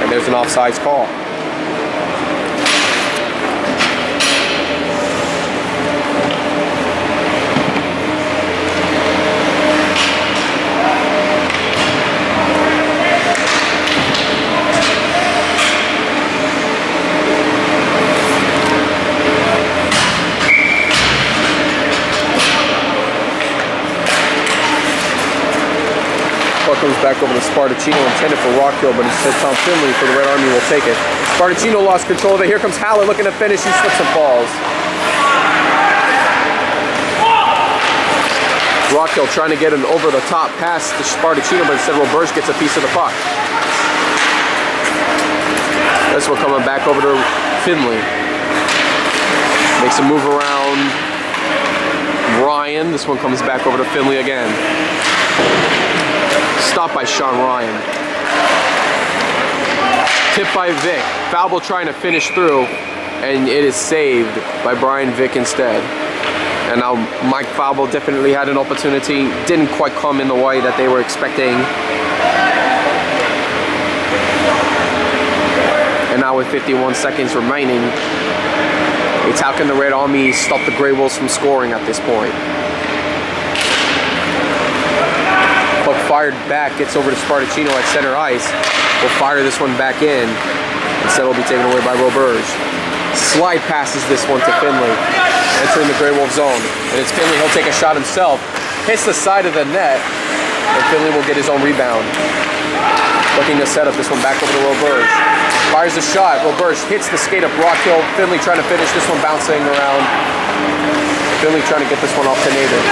And there's an offsides call. Comes back over to Spartacino, intended for Rockhill, but instead Tom Finley for the Red Army will take it. Spartacino lost control of it. Here comes Hallett looking to finish. He slips and falls. Rockhill trying to get an over-the-top pass to Spartacino, but instead Roberge gets a piece of the puck. This one coming back over to Finley. Makes a move around Ryan. This one comes back over to Finley again. Stopped by Sean Ryan. Tipped by Vic. Falbo trying to finish through, and it is saved by Brian Vic instead. And now Mike Falbo definitely had an opportunity. Didn't quite come in the way that they were expecting. And now with 51 seconds remaining, it's how can the Red Army stop the Grey Wolves from scoring at this point? Puck fired back, gets over to Spartacino at center ice. Will fire this one back in. Instead it'll be taken away by Roberge. Slide passes this one to Finley, entering the Grey Wolf zone. And it's Finley, he'll take a shot himself. Hits the side of the net, and Finley will get his own rebound. Looking to set up this one back over to Roberge. Fires a shot, Roberge hits the skate of Rockhill. Finley trying to finish this one, bouncing around. Finley trying to get this one off to Nader.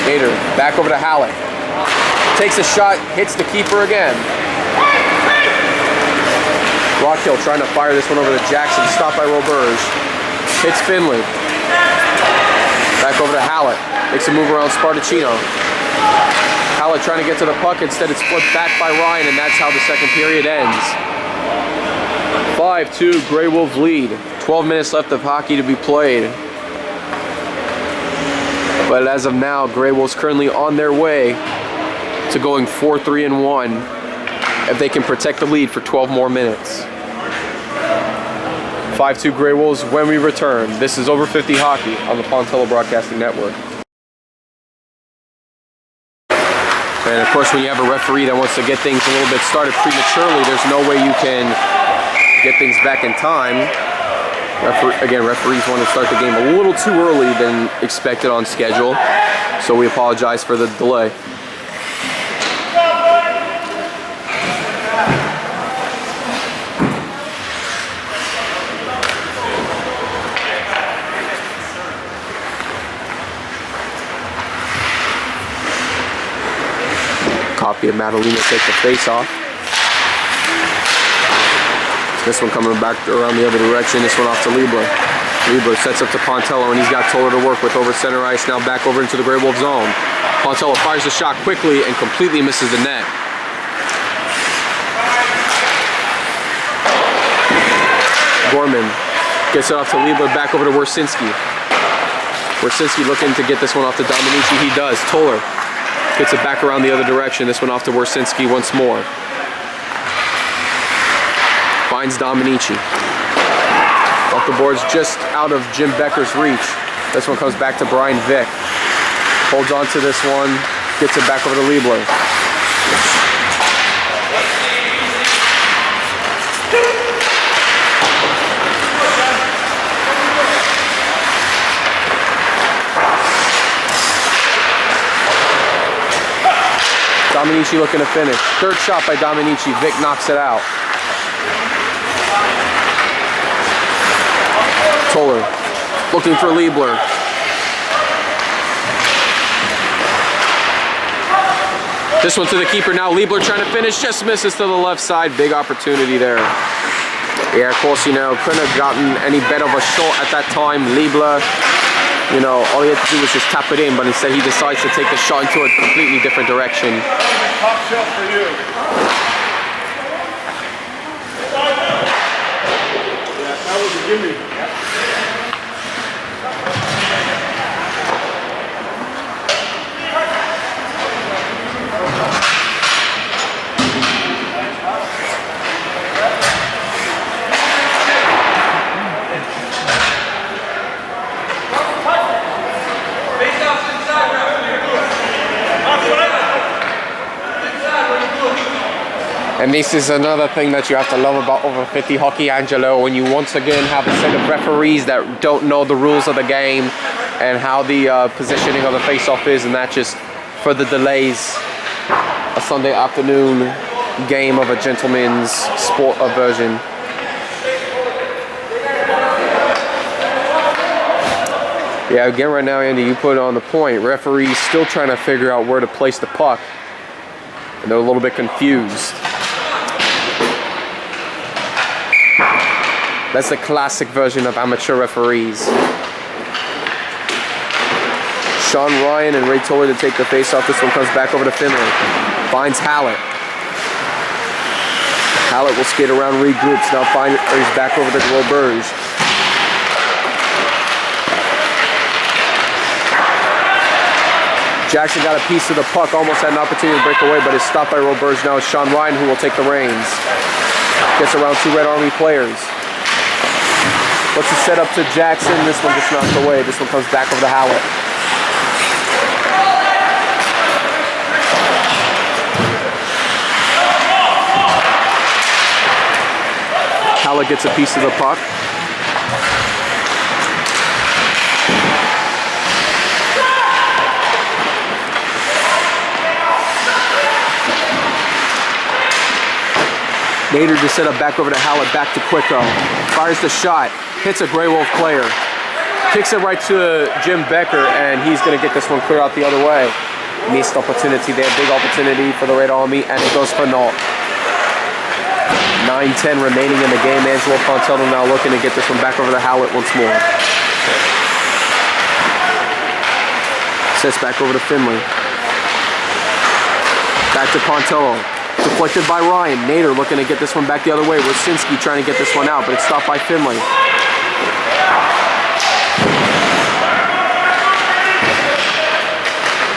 Nader, back over to Hallett. Takes a shot, hits the keeper again. Rockhill trying to fire this one over to Jackson, stopped by Roberge. Hits Finley. Back over to Hallett. Makes a move around Spartacino. Hallett trying to get to the puck, instead it's flipped back by Ryan, and that's how the second period ends. 5-2 Grey Wolves lead. 12 minutes left of hockey to be played. But as of now, Grey Wolves currently on their way to going 4-3-1 if they can protect the lead for 12 more minutes. 5-2 Grey Wolves when we return. This is Over 50 Hockey on the Pontello Broadcasting Network. And of course, when you have a referee that wants to get things a little bit started prematurely, there's no way you can get things back in time. Referees want to start the game a little too early than expected on schedule, so we apologize for the delay. Copy of Madalena take the face off. This one coming back around the other direction. This one off to Liebler. Liebler sets up to Pontello, and he's got Toller to work with over center ice. Now back over into the Grey Wolf zone. Pontello fires the shot quickly and completely misses the net. Gorman gets it off to Liebler, back over to Wersinski. Wersinski looking to get this one off to Dominici. He does. Toller gets it back around the other direction. This one off to Wersinski once more. Finds Dominici. Off the boards, just out of Jim Becker's reach. This one comes back to Brian Vick. Holds on to this one, gets it back over to Liebler. Dominici looking to finish. Third shot by Dominici. Vick knocks it out. Toller looking for Liebler. This one to the keeper now. Liebler trying to finish, just misses to the left side. Big opportunity there. Yeah, of course, you know, couldn't have gotten any better of a shot at that time. Liebler, you know, all he had to do was just tap it in, but instead he decides to take the shot into a completely different direction. Top shot for you. Yeah, that was a gimme. And this is another thing that you have to love about Over 50 Hockey, Angelo, when you once again have a set of referees that don't know the rules of the game and how the positioning of the face-off is, and that just further delays a Sunday afternoon game of a gentleman's sport aversion. Yeah, again right now, Andy, you put it on the point. Referees still trying to figure out where to place the puck, and they're a little bit confused. That's the classic version of amateur referees. Sean Ryan and Ray Toller to take the face-off. This one comes back over to Finley. Finds Hallett. Hallett will skate around, regroups. Now he's back over to Roberge. Jackson got a piece of the puck, almost had an opportunity to break away, but is stopped by Roberge. Now it's Sean Ryan who will take the reins. Gets around two Red Army players. Looks to set up to Jackson. This one just knocked away. This one comes back over to Hallett. Hallett gets a piece of the puck. Nader just set up back over to Hallett, back to Quicko. Fires the shot, hits a Grey Wolf player. Kicks it right to Jim Becker, and he's going to get this one clear out the other way. Missed opportunity there, big opportunity for the Red Army, and it goes for naught. 9:10 remaining in the game. Angelo Pontello now looking to get this one back over to Hallett once more. Sets back over to Finley. Back to Pontello. Deflected by Ryan. Nader looking to get this one back the other way. Wersinski trying to get this one out, but it's stopped by Finley.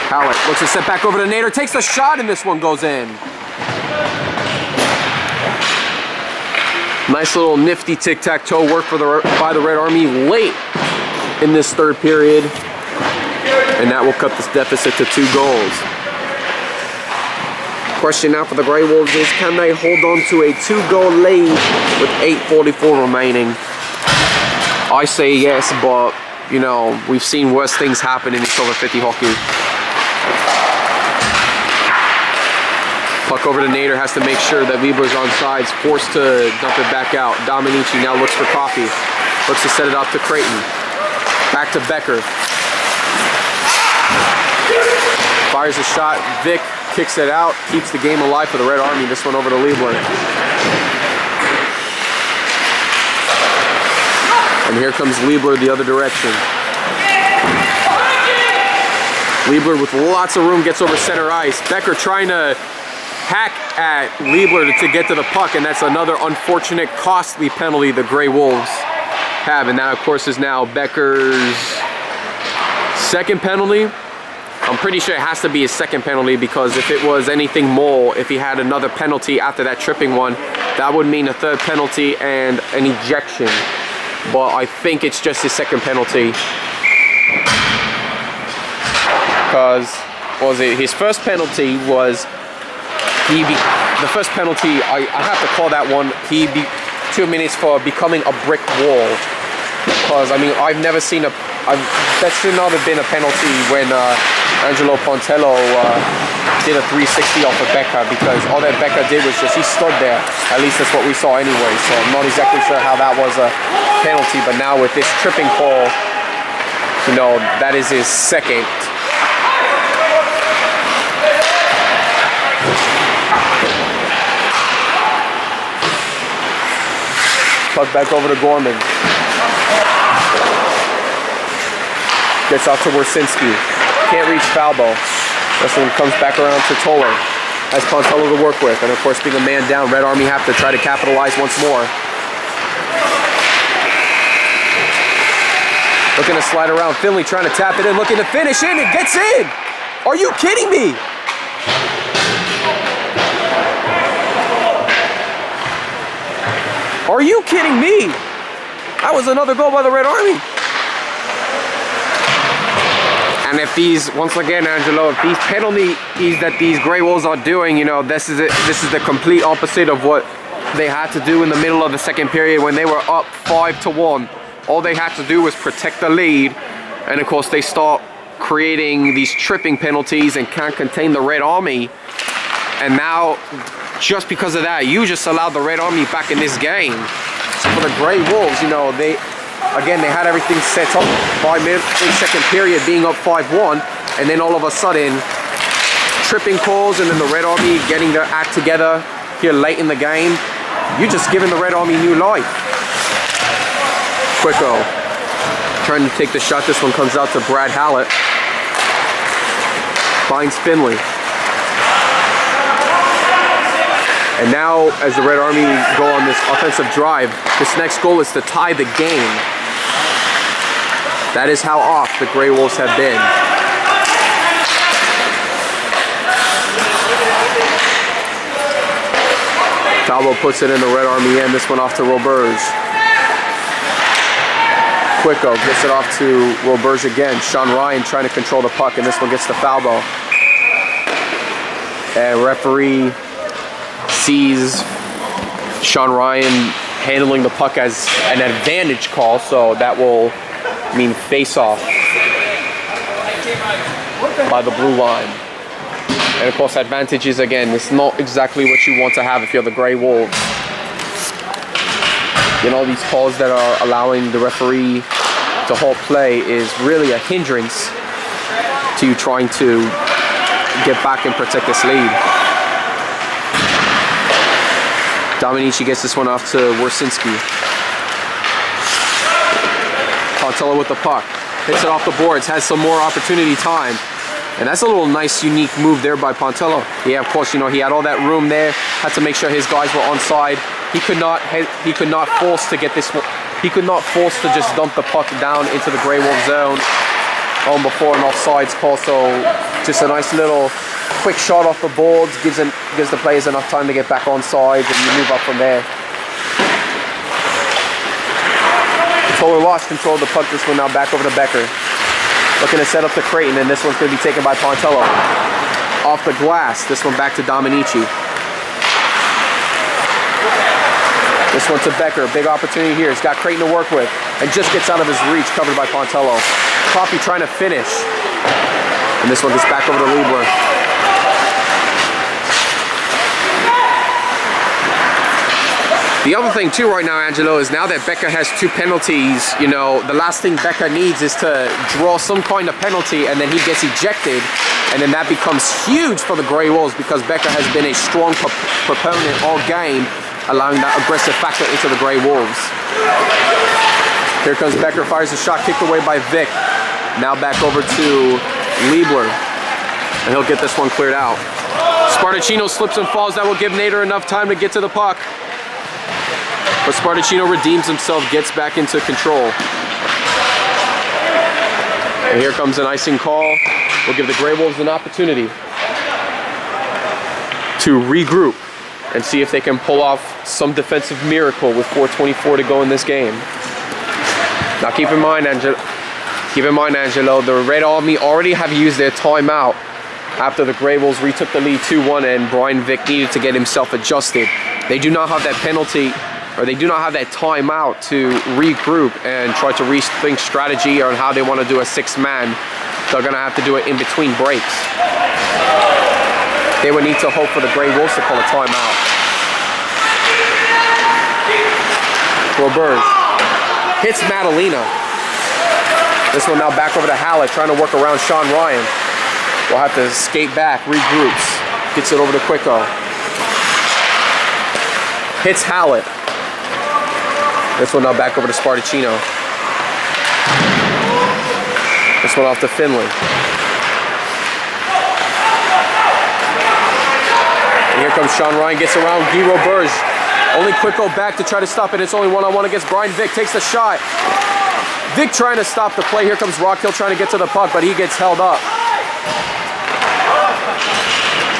Howard looks to set back over to Nader, takes the shot, and this one goes in. Nice little nifty tic-tac-toe work by the Red Army late in this third period. And that will cut this deficit to 2 goals. Question now for the Grey Wolves is, can they hold on to a 2-goal lead with 8:44 remaining? I say yes, but, you know, we've seen worse things happen in this over 50 hockey. Puck over to Nader, has to make sure that Lieber's on sides, forced to dump it back out. Dominici now looks for Coffey. Looks to set it up to Creighton. Back to Becker. Fires a shot. Vic kicks it out, keeps the game alive for the Red Army. This one over to Liebler. And here comes Liebler the other direction. Liebler with lots of room gets over center ice. Becker trying to hack at Liebler to get to the puck, and that's another unfortunate, costly penalty the Grey Wolves have. And that, of course, is now Becker's second penalty. I'm pretty sure it has to be his second penalty, because if it was anything more, if he had another penalty after that tripping one, that would mean a third penalty and an ejection. But I think it's just his second penalty. Because, what was it? His first penalty was, the first penalty, I have to call that one, 2 minutes for becoming a brick wall. Because, I mean, I've never seen that should not have been a penalty when Angelo Pontello did a 360 off of Becker, because all that Becker did was just, he stood there. At least that's what we saw anyway, so I'm not exactly sure how that was a penalty, but now with this tripping call, you know, that is his second. Puck back over to Gorman. Gets out to Wersinski. Can't reach Falbo. This one comes back around to Toller. Has Pontello to work with. And of course, being a man down, Red Army have to try to capitalize once more. Looking to slide around. Finley trying to tap it in. Looking to finish in. It gets in. Are you kidding me? Are you kidding me? That was another goal by the Red Army. And if these, once again, Angelo, if these penalties that these Grey Wolves are doing, you know, this is the complete opposite of what they had to do in the middle of the second period when they were up 5-1. All they had to do was protect the lead, and of course they start creating these tripping penalties and can't contain the Red Army. And now, just because of that, you just allowed the Red Army back in this game. So for the Grey Wolves, you know, they had everything set up by mid-second period, being up 5-1, and then all of a sudden, tripping calls, and then the Red Army getting their act together here late in the game. You're just giving the Red Army new life. Quicko trying to take the shot. This one comes out to Brad Hallett. Finds Finley. And now, as the Red Army go on this offensive drive, this next goal is to tie the game. That is how off the Grey Wolves have been. Talbot puts it in the Red Army end. This one off to Roberge. Quicko gets it off to Roberge again. Sean Ryan trying to control the puck, and this one gets to Falbo. And referee sees Sean Ryan handling the puck as an advantage call, so that will mean face-off by the blue line. And of course, advantages, again, it's not exactly what you want to have if you're the Grey Wolves. You know, these calls that are allowing the referee to halt play is really a hindrance to you trying to get back and protect this lead. Dominici gets this one off to Wersinski. Pontello with the puck. Hits it off the boards, has some more opportunity time. And that's a little nice, unique move there by Pontello. Yeah, of course, you know, he had all that room there, had to make sure his guys were onside. He could not force to get this one. he could not force to just dump the puck down into the Grey Wolf zone before an offsides call. So just a nice little quick shot off the boards, gives the players enough time to get back on sides, and you move up from there. Toller lost control of the puck. This one now back over to Becker. Looking to set up to Creighton, and this one's going to be taken by Pontello. Off the glass, this one back to Dominici. This one to Becker, big opportunity here. He's got Creighton to work with, and just gets out of his reach, covered by Pontello. Coffey trying to finish, and this one gets back over to Liebler. The other thing too right now, Angelo, is now that Becca has 2 penalties, you know, the last thing Becca needs is to draw some kind of penalty, and then he gets ejected, and then that becomes huge for the Grey Wolves, because Becca has been a strong proponent all game, allowing that aggressive factor into the Grey Wolves. Here comes Becker, fires a shot, kicked away by Vic. Now back over to Liebler, and he'll get this one cleared out. Spartacino slips and falls. That will give Nader enough time to get to the puck. But Spartacino redeems himself, gets back into control. And here comes an icing call. We'll give the Grey Wolves an opportunity to regroup and see if they can pull off some defensive miracle with 4:24 to go in this game. Now keep in mind, Angelo, the Red Army already have used their timeout after the Grey Wolves retook the lead 2-1 and Brian Vick needed to get himself adjusted. They do not have that penalty, or they do not have that timeout to regroup and try to rethink strategy on how they want to do a 6-man. They're going to have to do it in between breaks. They would need to hope for the Grey Wolves to call a timeout. Robert hits Madalena. This one now back over to Hallett, trying to work around Sean Ryan. We'll have to skate back, regroups. Gets it over to Quicko. Hits Hallett. This one now back over to Spartacino. This one off to Finley. And here comes Sean Ryan, gets around Guy Roberge. Only Quicko back to try to stop it. It's only one-on-one against Brian Vick. Takes the shot. Vick trying to stop the play. Here comes Rockhill trying to get to the puck, but he gets held up.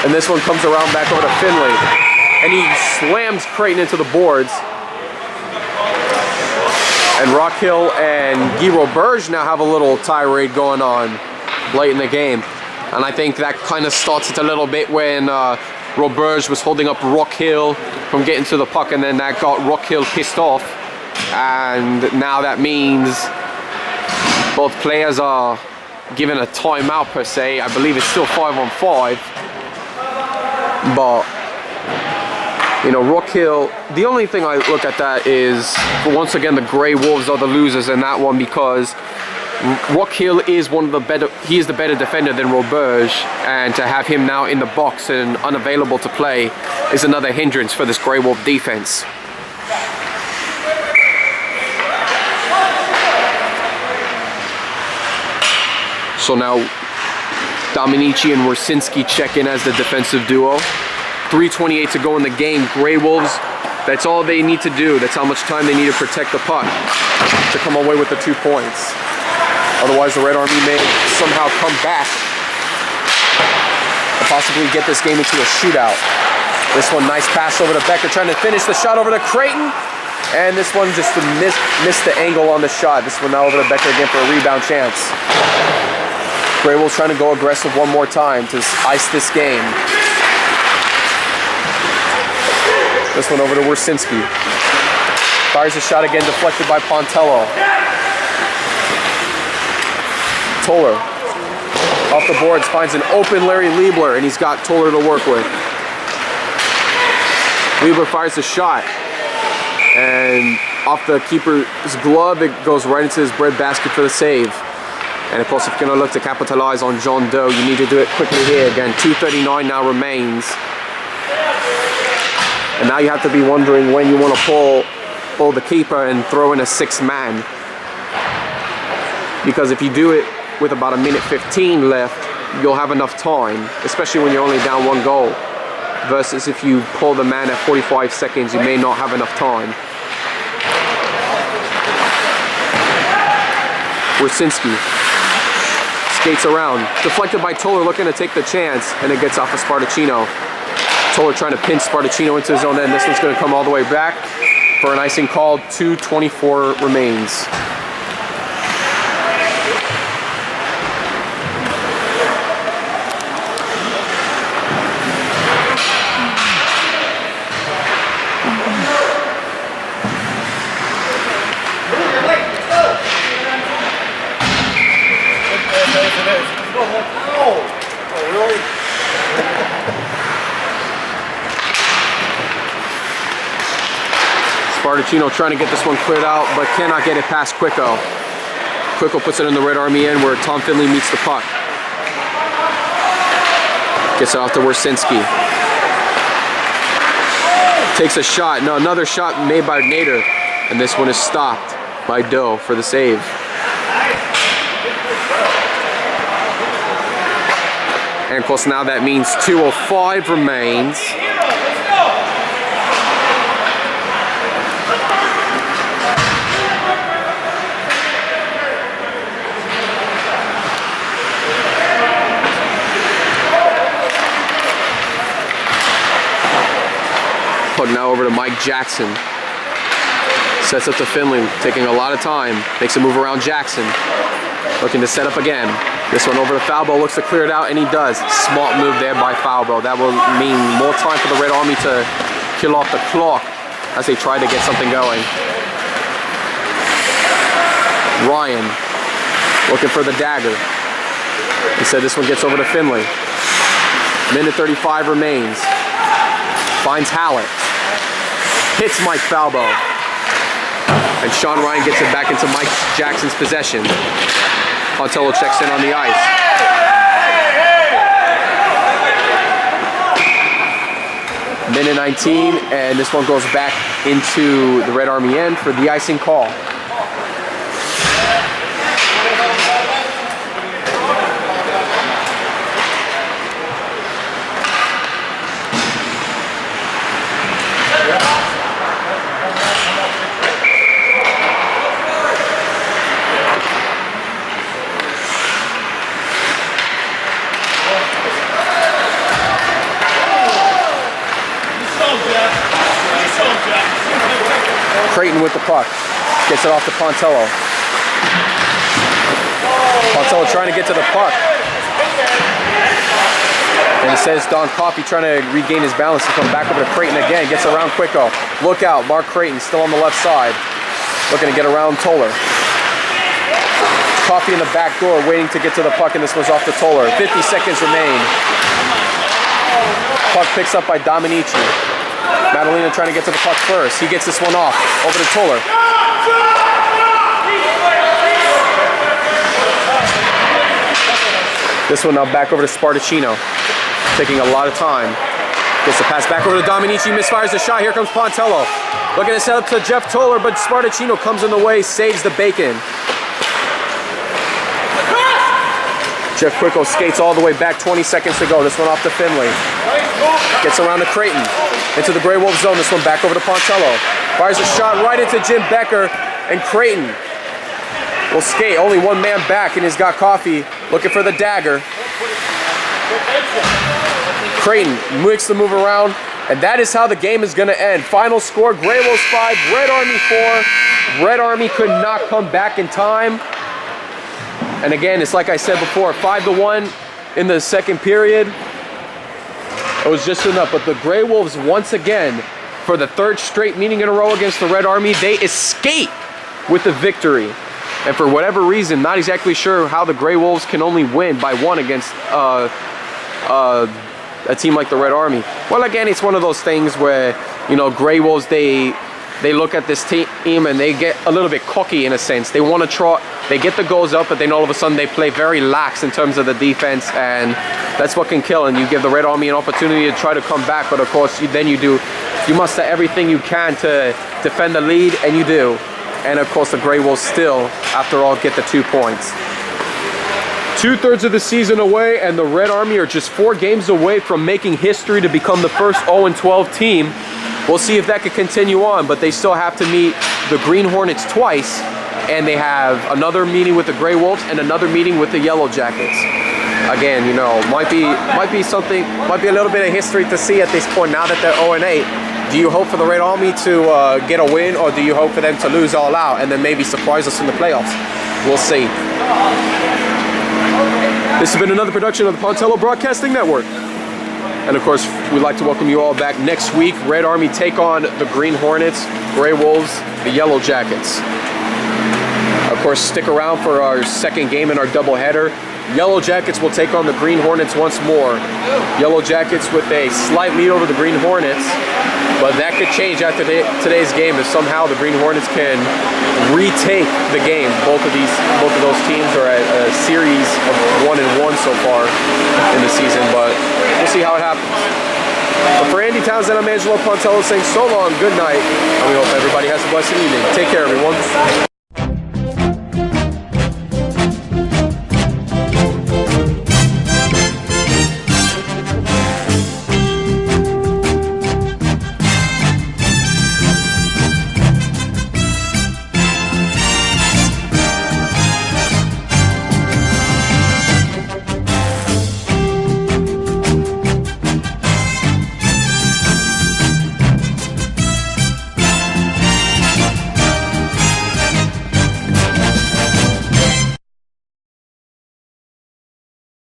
And this one comes around back over to Finley. And he slams Creighton into the boards. And Rockhill and Guy Roberge now have a little tirade going on late in the game. And I think that kind of starts it a little bit when Roberge was holding up Rockhill from getting to the puck, and then that got Rockhill pissed off. And now that means both players are given a timeout per se. I believe it's still 5-on-5. But you know, Rockhill, the only thing I look at that is, once again, the Grey Wolves are the losers in that one, because Rockhill is one of the better, he is the better defender than Roberge, and to have him now in the box and unavailable to play is another hindrance for this Grey Wolf defense. So now Dominici and Wersinski check in as the defensive duo. 3:28 to go in the game. Grey Wolves, that's all they need to do. That's how much time they need to protect the puck to come away with the 2 points. Otherwise, the Red Army may somehow come back and possibly get this game into a shootout. This one, nice pass over to Becker, trying to finish the shot over to Creighton. And this one just missed the angle on the shot. This one now over to Becker again for a rebound chance. Grey Wolves trying to go aggressive one more time to ice this game. This one over to Wersinski. Fires a shot again, deflected by Pontello. Toller off the boards, finds an open Larry Liebler, and he's got Toller to work with. Liebler fires a shot, and off the keeper's glove, it goes right into his breadbasket for the save. And of course, if you're going to look to capitalize on John Doe, you need to do it quickly here. Again, 2:39 now remains. And now you have to be wondering when you want to pull the keeper and throw in a 6-man. Because if you do it with about 1:15 left, you'll have enough time, especially when you're only down 1 goal. Versus if you pull the man at 45 seconds, you may not have enough time. Wersinski skates around, deflected by Toller, looking to take the chance, and it gets off of Spartacino. Toller trying to pinch Spartacino into his own end. This one's going to come all the way back for an icing call. 2:24 remains. Spartacino trying to get this one cleared out, but cannot get it past Quicko. Quicko puts it in the Red Army end where Tom Finley meets the puck. Gets it off to Wersinski. Takes a shot. No, another shot made by Nader. And this one is stopped by Doe for the save. And of course now that means 2:05 remains. Puck now over to Mike Jackson. Sets up to Finley, taking a lot of time. Makes a move around Jackson. Looking to set up again. This one over to Falbo, looks to clear it out, and he does. Smart move there by Falbo. That will mean more time for the Red Army to kill off the clock as they try to get something going. Ryan looking for the dagger. Instead, this one gets over to Finley. Minute 35 remains. Finds Hallett. Hits Mike Falbo. And Sean Ryan gets it back into Mike Jackson's possession. Pontello checks in on the ice. Minute 19, and this one goes back into the Red Army end for the icing call. Creighton with the puck. Gets it off to Pontello. Pontello trying to get to the puck. And it says Don Coffey trying to regain his balance to come back over to Creighton again. Gets around Quicko. Look out, Mark Creighton still on the left side. Looking to get around Toller. Coffey in the back door waiting to get to the puck, and this was off to Toller. 50 seconds remain. Puck picks up by Dominici. Madalena trying to get to the puck first. He gets this one off. Over to Toller. This one now back over to Spartacino. Taking a lot of time. Gets the pass back over to Dominici. Misfires the shot. Here comes Pontello. Looking to set up to Jeff Toller, but Spartacino comes in the way. Saves the bacon. Jeff Quicko skates all the way back. 20 seconds to go. This one off to Finley. Gets around to Creighton. Into the Grey Wolf zone. This one back over to Pontello. Fires a shot right into Jim Becker. And Creighton will skate. Only one man back, and he's got Coffey looking for the dagger. Creighton makes the move around. And that is how the game is going to end. Final score, Grey Wolves 5, Red Army 4. Red Army could not come back in time. And again, it's like I said before, 5-1 in the second period. It was just enough, but the Grey Wolves once again, for the third straight meeting in a row against the Red Army, they escape with the victory. And for whatever reason, not exactly sure how the Grey Wolves can only win by one against a team like the Red Army. Well, again, it's one of those things where, you know, Grey Wolves, they look at this team and they get a little bit cocky in a sense. They want to try, they get the goals up, but then all of a sudden they play very lax in terms of the defense, and that's what can kill. And you give the Red Army an opportunity to try to come back, but of course you muster everything you can to defend the lead, and you do. And of course the Grey Wolves still, after all, get the 2 points. 2/3 of the season away, and the Red Army are just 4 games away from making history to become the first 0-12 team. We'll see if that could continue on, but they still have to meet the Green Hornets twice and they have another meeting with the Grey Wolves and another meeting with the Yellow Jackets. Again, you know, might be something, might be a little bit of history to see at this point now that they're 0-8. Do you hope for the Red Army to get a win, or do you hope for them to lose all out and then maybe surprise us in the playoffs? We'll see. This has been another production of the Pontello Broadcasting Network. And of course, we'd like to welcome you all back next week. Red Army take on the Green Hornets, Grey Wolves, the Yellow Jackets. Of course, stick around for our second game in our doubleheader. Yellow Jackets will take on the Green Hornets once more. Yellow Jackets with a slight lead over the Green Hornets, but that could change after today's game if somehow the Green Hornets can retake the game. Both of those teams are at a series of 1-1 so far in the season, but we'll see how it happens. But for Andy Townsend, I'm Angelo Pontello saying so long, good night, and we hope everybody has a blessed evening. Take care, everyone.